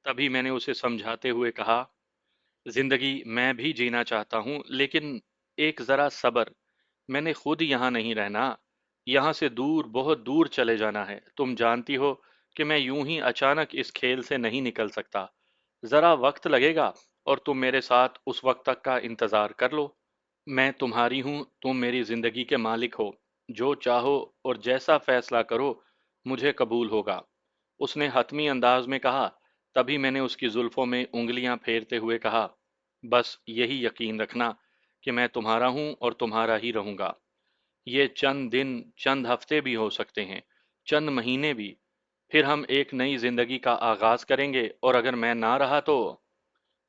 तभी मैंने उसे समझाते हुए कहा, जिंदगी मैं भी जीना चाहता हूँ, लेकिन एक जरा सब्र। मैंने खुद यहाँ नहीं रहना, यहाँ से दूर, बहुत दूर चले जाना है। तुम जानती हो कि मैं यूं ही अचानक इस खेल से नहीं निकल सकता। जरा वक्त लगेगा, और तुम मेरे साथ उस वक्त तक का इंतजार कर लो। मैं तुम्हारी हूँ, तुम मेरी जिंदगी के मालिक हो। जो चाहो और जैसा फैसला करो, मुझे कबूल होगा। उसने हतमी अंदाज में कहा। तभी मैंने उसकी जुल्फों में उंगलियां फेरते हुए कहा, बस यही यकीन रखना कि मैं तुम्हारा हूं और तुम्हारा ही रहूंगा। ये चंद दिन, चंद हफ्ते भी हो सकते हैं, चंद महीने भी। फिर हम एक नई जिंदगी का आगाज करेंगे, और अगर मैं ना रहा तो?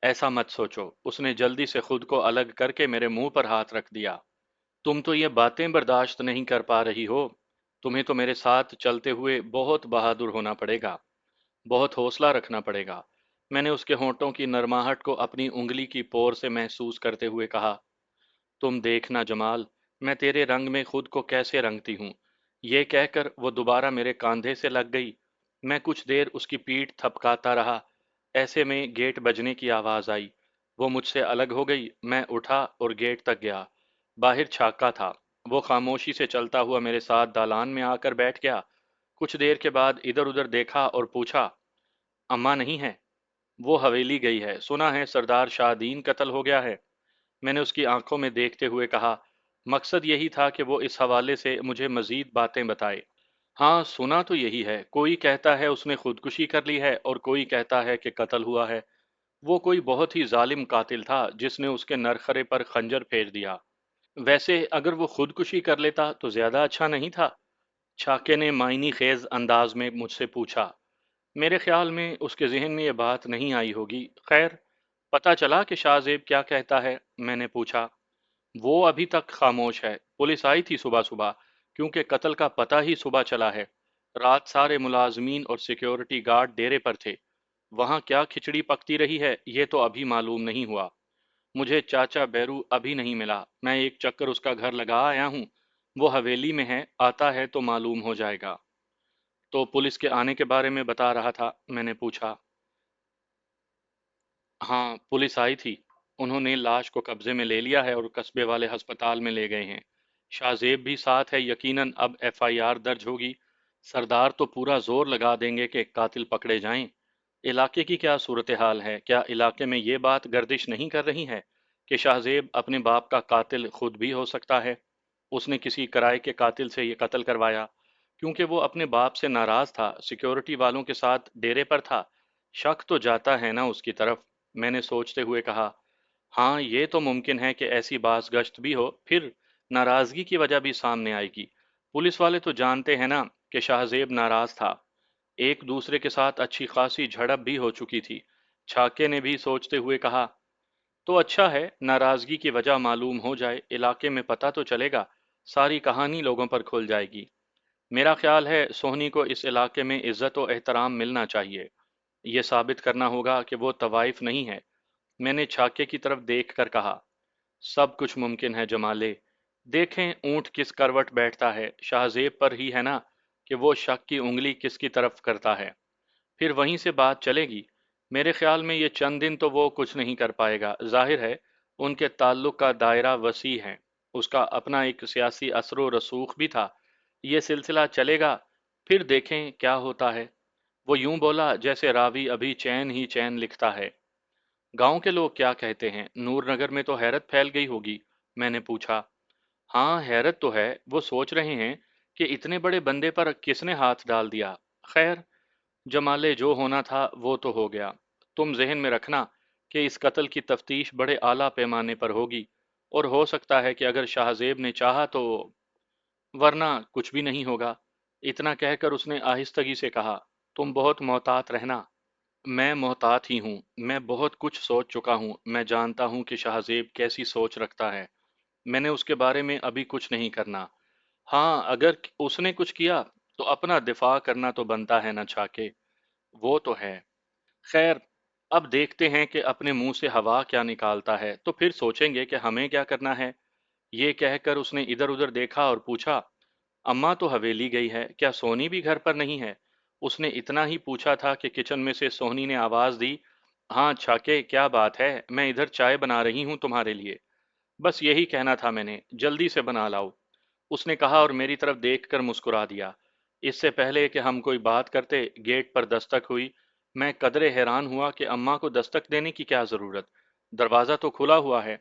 ऐसा मत सोचो, उसने जल्दी से खुद को अलग करके मेरे मुंह पर हाथ रख दिया। तुम तो ये बातें बर्दाश्त नहीं कर पा रही हो। तुम्हें तो मेरे साथ चलते हुए बहुत बहादुर होना पड़ेगा, बहुत हौसला रखना पड़ेगा। मैंने उसके होंठों की नरमाहट को अपनी उंगली की पोर से महसूस करते हुए कहा, तुम देखना जमाल, मैं तेरे रंग में खुद को कैसे रंगती हूँ। ये कहकर वो दोबारा मेरे कांधे से लग गई। मैं कुछ देर उसकी पीठ थपकाता रहा। ऐसे में गेट बजने की आवाज आई। वो मुझसे अलग हो गई। मैं उठा और गेट तक गया। बाहर छाका था। वो खामोशी से चलता हुआ मेरे साथ दालान में आकर बैठ गया। कुछ देर के बाद इधर उधर देखा और पूछा, अम्मा नहीं है? वो हवेली गई है, सुना है सरदार शाहदीन कत्ल हो गया है। मैंने उसकी आंखों में देखते हुए कहा, मकसद यही था कि वो इस हवाले से मुझे मजीद बातें बताए। हाँ, सुना तो यही है, कोई कहता है उसने खुदकुशी कर ली है, और कोई कहता है कि कत्ल हुआ है। वो कोई बहुत ही जालिम कातिल था जिसने उसके नरखरे पर खंजर फेर दिया। वैसे अगर वो खुदकुशी कर लेता तो ज्यादा अच्छा नहीं था? छाके ने मायनी खेज अंदाज में मुझसे पूछा। मेरे ख्याल में उसके जहन में ये बात नहीं आई होगी। खैर, पता चला कि शाहजेब क्या कहता है? मैंने पूछा। वो अभी तक खामोश है। पुलिस आई थी सुबह सुबह, क्योंकि कत्ल का पता ही सुबह चला है। रात सारे मुलाजमीन और सिक्योरिटी गार्ड डेरे पर थे। वहां क्या खिचड़ी पकती रही है, ये तो अभी मालूम नहीं हुआ। मुझे चाचा बैरू अभी नहीं मिला। मैं एक चक्कर उसका घर लगा आया हूँ। वो हवेली में है, आता है तो मालूम हो जाएगा। तो पुलिस के आने के बारे में बता रहा था, मैंने पूछा। हाँ, पुलिस आई थी। उन्होंने लाश को कब्जे में ले लिया है और कस्बे वाले अस्पताल में ले गए हैं। शाहजेब भी साथ है, यकीनन अब एफआईआर दर्ज होगी। सरदार तो पूरा जोर लगा देंगे कि कातिल पकड़े जाएं। इलाके की क्या सूरत हाल है? क्या इलाके में ये बात गर्दिश नहीं कर रही है कि शाहजेब अपने बाप का कातिल खुद भी हो सकता है? उसने किसी किराए के कातिल से ये कत्ल करवाया, क्योंकि वो अपने बाप से नाराज था, सिक्योरिटी वालों के साथ डेरे पर था। शक तो जाता है ना उसकी तरफ। मैंने सोचते हुए कहा, हाँ, ये तो मुमकिन है कि ऐसी बाज़गश्त भी हो, फिर नाराजगी की वजह भी सामने आएगी। पुलिस वाले तो जानते हैं ना कि शाहजेब नाराज था। एक दूसरे के साथ अच्छी खासी झड़प भी हो चुकी थी। छाके ने भी सोचते हुए कहा, تو اچھا ہے، ناراضگی کی وجہ معلوم ہو جائے، علاقے میں پتہ تو چلے گا، ساری کہانی لوگوں پر کھل جائے گی۔ میرا خیال ہے سونی کو اس علاقے میں عزت و احترام ملنا چاہیے۔ یہ ثابت کرنا ہوگا کہ وہ طوائف نہیں ہے۔ میں نے چھاکے کی طرف دیکھ کر کہا، سب کچھ ممکن ہے جمالے۔ دیکھیں اونٹ کس کروٹ بیٹھتا ہے، شاہ زیب پر ہی ہے نا کہ وہ شک کی انگلی کس کی طرف کرتا ہے، پھر وہیں سے بات چلے گی۔ میرے خیال میں یہ چند دن تو وہ کچھ نہیں کر پائے گا، ظاہر ہے ان کے تعلق کا دائرہ وسیع ہے، اس کا اپنا ایک سیاسی اثر و رسوخ بھی تھا۔ یہ سلسلہ چلے گا، پھر دیکھیں کیا ہوتا ہے۔ وہ یوں بولا جیسے راوی ابھی چین ہی چین لکھتا ہے۔ گاؤں کے لوگ کیا کہتے ہیں؟ نور نگر میں تو حیرت پھیل گئی ہوگی، میں نے پوچھا۔ ہاں حیرت تو ہے، وہ سوچ رہے ہیں کہ اتنے بڑے بندے پر کس نے ہاتھ ڈال دیا۔ خیر، جمالے جو ہونا تھا وہ تو ہو گیا۔ تم ذہن میں رکھنا کہ اس قتل کی تفتیش بڑے اعلیٰ پیمانے پر ہوگی، اور ہو سکتا ہے کہ اگر شاہ زیب نے چاہا تو، ورنہ کچھ بھی نہیں ہوگا۔ اتنا کہہ کر اس نے آہستگی سے کہا، تم بہت محتاط رہنا۔ میں محتاط ہی ہوں، میں بہت کچھ سوچ چکا ہوں، میں جانتا ہوں کہ شاہ زیب کیسی سوچ رکھتا ہے۔ میں نے اس کے بارے میں ابھی کچھ نہیں کرنا۔ ہاں اگر اس نے کچھ کیا تو اپنا دفاع کرنا تو بنتا ہے نہ چھاکے، وہ تو ہے۔ خیر، اب دیکھتے ہیں کہ اپنے منہ سے ہوا کیا نکالتا ہے، تو پھر سوچیں گے کہ ہمیں کیا کرنا ہے۔ یہ کہہ کر اس نے ادھر ادھر دیکھا اور پوچھا، اماں تو حویلی گئی ہے، کیا سونی بھی گھر پر نہیں ہے؟ اس نے اتنا ہی پوچھا تھا کہ کچن میں سے سونی نے آواز دی، ہاں چھاکے کیا بات ہے، میں ادھر چائے بنا رہی ہوں تمہارے لیے۔ بس یہی کہنا تھا میں نے، جلدی سے بنا لاؤ، اس نے کہا اور میری طرف دیکھ کر مسکرا دیا۔ اس سے پہلے کہ ہم کوئی بات کرتے گیٹ پر دستک ہوئی۔ میں قدرے حیران ہوا کہ اماں کو دستک دینے کی کیا ضرورت، دروازہ تو کھلا ہوا ہے،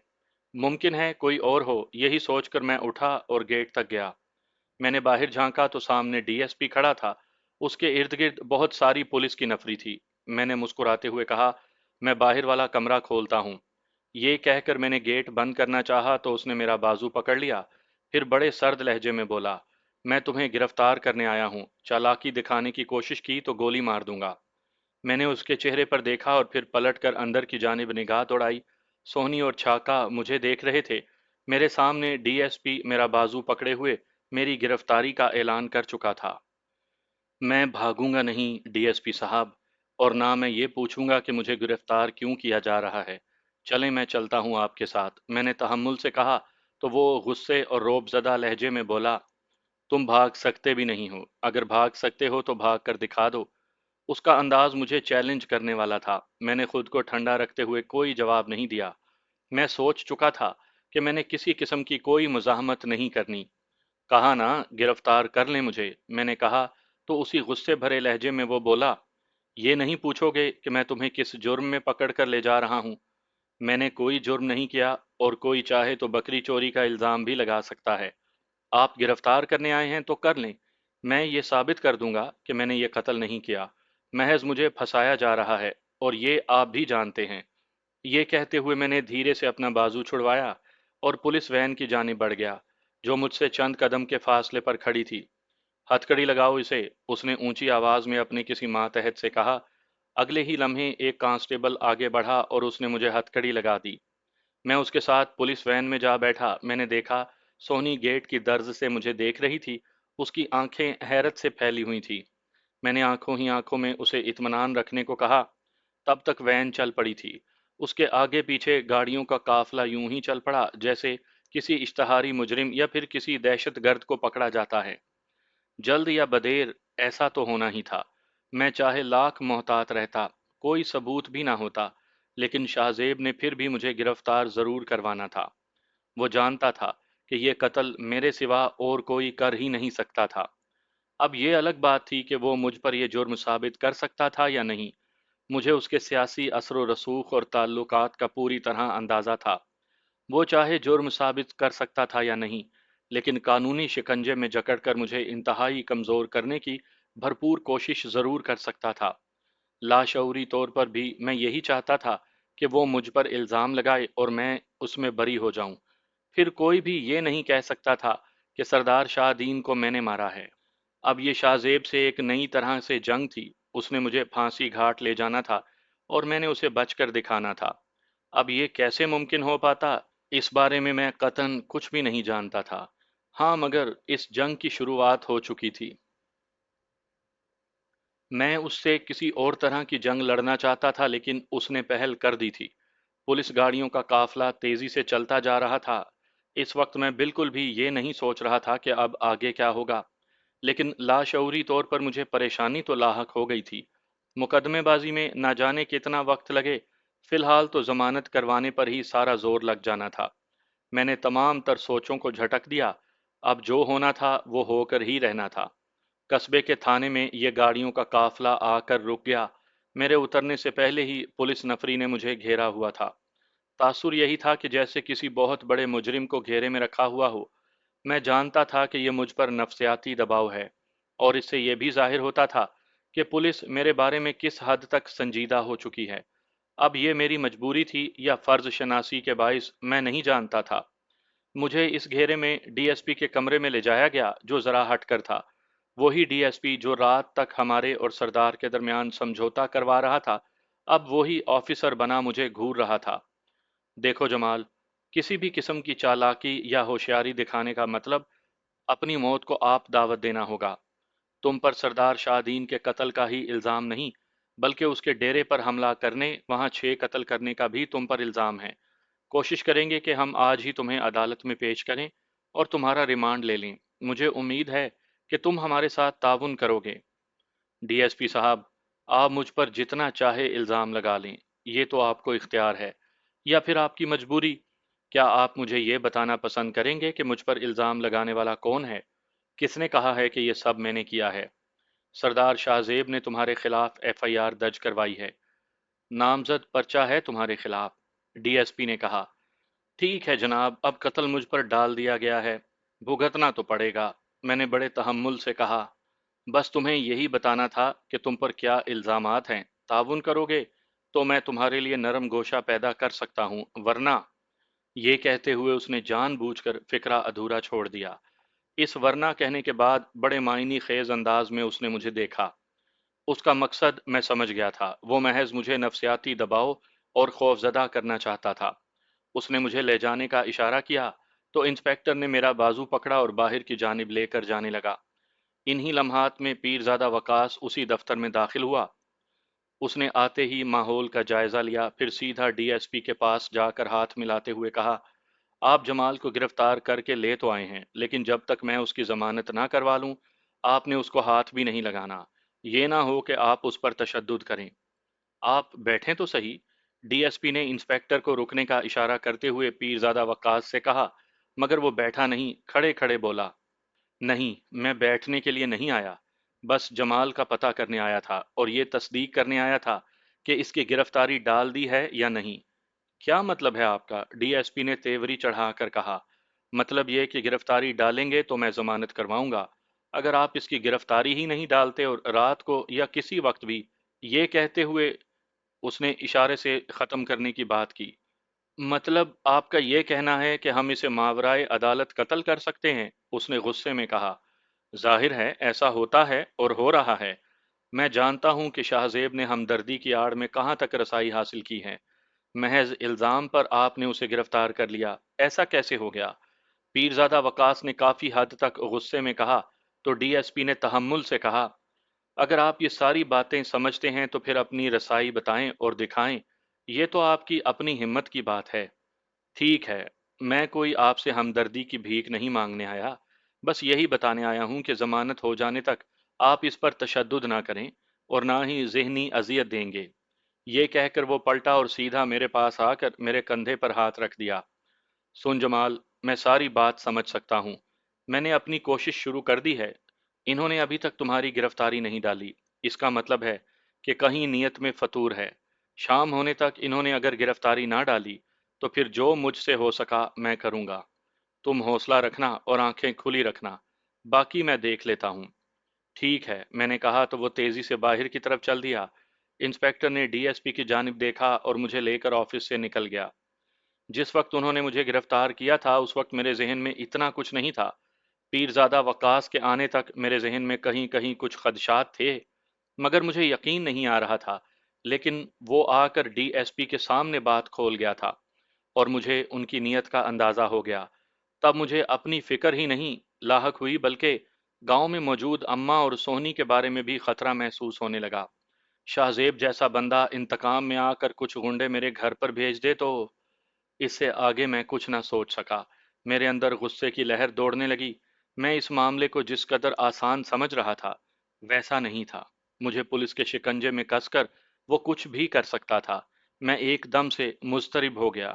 ممکن ہے کوئی اور ہو۔ یہی سوچ کر میں اٹھا اور گیٹ تک گیا۔ میں نے باہر جھانکا تو سامنے ڈی ایس پی کھڑا تھا، اس کے ارد گرد بہت ساری پولیس کی نفری تھی۔ میں نے مسکراتے ہوئے کہا، میں باہر والا کمرہ کھولتا ہوں۔ یہ کہہ کر میں نے گیٹ بند کرنا چاہا تو اس نے میرا بازو پکڑ لیا، پھر بڑے سرد لہجے میں بولا، میں تمہیں گرفتار کرنے آیا ہوں، چالاکی دکھانے کی کوشش کی تو گولی مار دوں گا۔ میں نے اس کے چہرے پر دیکھا اور پھر پلٹ کر اندر کی جانب نگاہ دوڑائی۔ سونی اور چھاکا مجھے دیکھ رہے تھے۔ میرے سامنے ڈی ایس پی میرا بازو پکڑے ہوئے میری گرفتاری کا اعلان کر چکا تھا۔ میں بھاگوں گا نہیں ڈی ایس پی صاحب، اور نہ میں یہ پوچھوں گا کہ مجھے گرفتار کیوں کیا جا رہا ہے۔ چلیں میں چلتا ہوں آپ کے ساتھ، میں نے تحمل سے کہا تو وہ غصے اور روب زدہ لہجے میں بولا، تم بھاگ سکتے بھی نہیں ہو، اگر بھاگ سکتے ہو تو بھاگ کر دکھا دو۔ اس کا انداز مجھے چیلنج کرنے والا تھا۔ میں نے خود کو ٹھنڈا رکھتے ہوئے کوئی جواب نہیں دیا۔ میں سوچ چکا تھا کہ میں نے کسی قسم کی کوئی مزاحمت نہیں کرنی۔ کہا نا گرفتار کر لیں مجھے، میں نے کہا تو اسی غصے بھرے لہجے میں وہ بولا، یہ نہیں پوچھو گے کہ میں تمہیں کس جرم میں پکڑ کر لے جا رہا ہوں؟ میں نے کوئی جرم نہیں کیا، اور کوئی چاہے تو بکری چوری کا الزام بھی لگا سکتا ہے۔ آپ گرفتار کرنے آئے ہیں تو کر لیں، میں یہ ثابت کر دوں گا کہ میں نے یہ قتل نہیں کیا، محض مجھے پھنسایا جا رہا ہے، اور یہ آپ بھی جانتے ہیں۔ یہ کہتے ہوئے میں نے دھیرے سے اپنا بازو چھڑوایا اور پولیس وین کی جانب بڑھ گیا، جو مجھ سے چند قدم کے فاصلے پر کھڑی تھی۔ ہتھکڑی لگاؤ اسے، اس نے اونچی آواز میں اپنے کسی ماتحت سے کہا۔ اگلے ہی لمحے ایک کانسٹیبل آگے بڑھا اور اس نے مجھے ہتھکڑی لگا دی۔ میں اس کے ساتھ پولیس وین میں جا بیٹھا۔ میں نے دیکھا سونی گیٹ کی درز سے مجھے دیکھ رہی تھی، اس کی آنکھیں حیرت سے پھیلی ہوئی تھی۔ میں نے آنکھوں ہی آنکھوں میں اسے اطمینان رکھنے کو کہا۔ تب تک وین چل پڑی تھی۔ اس کے آگے پیچھے گاڑیوں کا قافلہ یوں ہی چل پڑا جیسے کسی اشتہاری مجرم یا پھر کسی دہشت گرد کو پکڑا جاتا ہے۔ جلد یا بدیر ایسا تو ہونا ہی تھا۔ میں چاہے لاکھ محتاط رہتا، کوئی ثبوت بھی نہ ہوتا، لیکن شاہ زیب نے پھر بھی مجھے گرفتار ضرور کروانا تھا۔ وہ جانتا تھا کہ یہ قتل میرے سوا اور کوئی کر ہی نہیں سکتا تھا۔ اب یہ الگ بات تھی کہ وہ مجھ پر یہ جرم ثابت کر سکتا تھا یا نہیں۔ مجھے اس کے سیاسی اثر و رسوخ اور تعلقات کا پوری طرح اندازہ تھا۔ وہ چاہے جرم ثابت کر سکتا تھا یا نہیں، لیکن قانونی شکنجے میں جکڑ کر مجھے انتہائی کمزور کرنے کی بھرپور کوشش ضرور کر سکتا تھا۔ لاشعوری طور پر بھی میں یہی چاہتا تھا کہ وہ مجھ پر الزام لگائے اور میں اس میں بری ہو جاؤں۔ پھر کوئی بھی یہ نہیں کہہ سکتا تھا کہ سردار شاہ دین کو میں نے مارا ہے۔ اب یہ شاہ زیب سے ایک نئی طرح سے جنگ تھی۔ اس نے مجھے پھانسی گھاٹ لے جانا تھا اور میں نے اسے بچ کر دکھانا تھا۔ اب یہ کیسے ممکن ہو پاتا، اس بارے میں قطعاً کچھ بھی نہیں جانتا تھا۔ ہاں، مگر اس جنگ کی شروعات ہو چکی تھی۔ میں اس سے کسی اور طرح کی جنگ لڑنا چاہتا تھا، لیکن اس نے پہل کر دی تھی۔ پولیس گاڑیوں کا قافلہ تیزی سے چلتا جا رہا تھا۔ اس وقت میں بالکل بھی یہ نہیں سوچ رہا تھا کہ اب آگے کیا ہوگا، لیکن لاشعوری طور پر مجھے پریشانی تو لاحق ہو گئی تھی۔ مقدمے بازی میں نہ جانے کتنا وقت لگے، فی الحال تو ضمانت کروانے پر ہی سارا زور لگ جانا تھا۔ میں نے تمام تر سوچوں کو جھٹک دیا۔ اب جو ہونا تھا وہ ہو کر ہی رہنا تھا۔ قصبے کے تھانے میں یہ گاڑیوں کا قافلہ آ کر رک گیا۔ میرے اترنے سے پہلے ہی پولیس نفری نے مجھے گھیرا ہوا تھا۔ تاثر یہی تھا کہ جیسے کسی بہت بڑے مجرم کو گھیرے میں رکھا ہوا ہو۔ میں جانتا تھا کہ یہ مجھ پر نفسیاتی دباؤ ہے، اور اس سے یہ بھی ظاہر ہوتا تھا کہ پولیس میرے بارے میں کس حد تک سنجیدہ ہو چکی ہے۔ اب یہ میری مجبوری تھی یا فرض شناسی کے باعث، میں نہیں جانتا تھا۔ مجھے اس گھیرے میں ڈی ایس پی کے کمرے میں لے جایا گیا، جو ذرا ہٹ کر تھا۔ وہی ڈی ایس پی جو رات تک ہمارے اور سردار کے درمیان سمجھوتا کروا رہا تھا، اب وہی آفیسر بنا مجھے گھور رہا تھا۔ دیکھو جمال، کسی بھی قسم کی چالاکی یا ہوشیاری دکھانے کا مطلب اپنی موت کو آپ دعوت دینا ہوگا۔ تم پر سردار شاہ دین کے قتل کا ہی الزام نہیں، بلکہ اس کے ڈیرے پر حملہ کرنے، وہاں 6 قتل کرنے کا بھی تم پر الزام ہے۔ کوشش کریں گے کہ ہم آج ہی تمہیں عدالت میں پیش کریں اور تمہارا ریمانڈ لے لیں۔ مجھے امید ہے کہ تم ہمارے ساتھ تعاون کرو گے۔ ڈی ایس پی صاحب، آپ مجھ پر جتنا چاہے الزام لگا لیں، یہ تو آپ کو اختیار ہے، یا پھر آپ کی مجبوری۔ کیا آپ مجھے یہ بتانا پسند کریں گے کہ مجھ پر الزام لگانے والا کون ہے؟ کس نے کہا ہے کہ یہ سب میں نے کیا ہے؟ سردار شاہ زیب نے تمہارے خلاف ایف آئی آر درج کروائی ہے۔ نامزد پرچہ ہے تمہارے خلاف، ڈی ایس پی نے کہا۔ ٹھیک ہے جناب، اب قتل مجھ پر ڈال دیا گیا ہے، بھگتنا تو پڑے گا، میں نے بڑے تحمل سے کہا۔ بس تمہیں یہی بتانا تھا کہ تم پر کیا الزامات ہیں۔ تعاون کرو گے تو میں تمہارے لیے نرم گوشہ پیدا کر سکتا ہوں، ورنہ… یہ کہتے ہوئے اس نے جان بوجھ کر فقرہ ادھورا چھوڑ دیا۔ اس ورنہ کہنے کے بعد بڑے معنی خیز انداز میں اس نے مجھے دیکھا۔ اس کا مقصد میں سمجھ گیا تھا، وہ محض مجھے نفسیاتی دباؤ اور خوفزدہ کرنا چاہتا تھا۔ اس نے مجھے لے جانے کا اشارہ کیا تو انسپیکٹر نے میرا بازو پکڑا اور باہر کی جانب لے کر جانے لگا۔ انہی لمحات میں پیرزادہ وقاص اسی دفتر میں داخل ہوا۔ اس نے آتے ہی ماحول کا جائزہ لیا، پھر سیدھا ڈی ایس پی کے پاس جا کر ہاتھ ملاتے ہوئے کہا، آپ جمال کو گرفتار کر کے لے تو آئے ہیں، لیکن جب تک میں اس کی ضمانت نہ کروا لوں، آپ نے اس کو ہاتھ بھی نہیں لگانا۔ یہ نہ ہو کہ آپ اس پر تشدد کریں۔ آپ بیٹھیں تو صحیح۔ ڈی ایس پی نے انسپیکٹر کو رکنے کا اشارہ کرتے ہوئے پیرزادہ وقاص سے کہا، مگر وہ بیٹھا نہیں، کھڑے کھڑے بولا، نہیں، میں بیٹھنے کے لیے نہیں آیا، بس جمال کا پتہ کرنے آیا تھا اور یہ تصدیق کرنے آیا تھا کہ اس کی گرفتاری ڈال دی ہے یا نہیں۔ کیا مطلب ہے آپ کا؟ ڈی ایس پی نے تیوری چڑھا کر کہا۔ مطلب یہ کہ گرفتاری ڈالیں گے تو میں ضمانت کرواؤں گا۔ اگر آپ اس کی گرفتاری ہی نہیں ڈالتے اور رات کو یا کسی وقت بھی… یہ کہتے ہوئے اس نے اشارے سے ختم کرنے کی بات کی۔ مطلب آپ کا یہ کہنا ہے کہ ہم اسے ماورائے عدالت قتل کر سکتے ہیں؟ اس نے غصے میں کہا۔ ظاہر ہے ایسا ہوتا ہے اور ہو رہا ہے۔ میں جانتا ہوں کہ شاہ زیب نے ہمدردی کی آڑ میں کہاں تک رسائی حاصل کی ہے۔ محض الزام پر آپ نے اسے گرفتار کر لیا، ایسا کیسے ہو گیا؟ پیرزادہ وقاص نے کافی حد تک غصے میں کہا تو ڈی ایس پی نے تحمل سے کہا، اگر آپ یہ ساری باتیں سمجھتے ہیں تو پھر اپنی رسائی بتائیں اور دکھائیں، یہ تو آپ کی اپنی ہمت کی بات ہے۔ ٹھیک ہے، میں کوئی آپ سے ہمدردی کی بھیک نہیں مانگنے آیا، بس یہی بتانے آیا ہوں کہ ضمانت ہو جانے تک آپ اس پر تشدد نہ کریں اور نہ ہی ذہنی اذیت دیں گے۔ یہ کہہ کر وہ پلٹا اور سیدھا میرے پاس آ کر میرے کندھے پر ہاتھ رکھ دیا۔ سن جمال، میں ساری بات سمجھ سکتا ہوں۔ میں نے اپنی کوشش شروع کر دی ہے۔ انہوں نے ابھی تک تمہاری گرفتاری نہیں ڈالی، اس کا مطلب ہے کہ کہیں نیت میں فطور ہے۔ شام ہونے تک انہوں نے اگر گرفتاری نہ ڈالی تو پھر جو مجھ سے ہو سکا میں کروں گا۔ تم حوصلہ رکھنا اور آنکھیں کھلی رکھنا، باقی میں دیکھ لیتا ہوں۔ ٹھیک ہے، میں نے کہا تو وہ تیزی سے باہر کی طرف چل دیا۔ انسپیکٹر نے ڈی ایس پی کی جانب دیکھا اور مجھے لے کر آفس سے نکل گیا۔ جس وقت انہوں نے مجھے گرفتار کیا تھا اس وقت میرے ذہن میں اتنا کچھ نہیں تھا۔ پیرزادہ وقاص کے آنے تک میرے ذہن میں کہیں کہیں کچھ خدشات تھے، مگر مجھے یقین نہیں آ رہا تھا لیکن وہ آ کر ڈی ایس پی کے سامنے بات کھول گیا تھا اور مجھے ان کی نیت کا اندازہ ہو گیا۔ تب مجھے اپنی فکر ہی نہیں لاحق ہوئی، بلکہ گاؤں میں موجود اماں اور سونی کے بارے میں بھی خطرہ محسوس ہونے لگا۔ شاہ زیب جیسا بندہ انتقام میں آ کر کچھ غنڈے میرے گھر پر بھیج دے تو… اس سے آگے میں کچھ نہ سوچ سکا۔ میرے اندر غصے کی لہر دوڑنے لگی۔ میں اس معاملے کو جس قدر آسان سمجھ رہا تھا ویسا نہیں تھا۔ مجھے پولیس کے شکنجے میں کس کر وہ کچھ بھی کر سکتا تھا۔ میں ایک دم سے مضطرب ہو گیا۔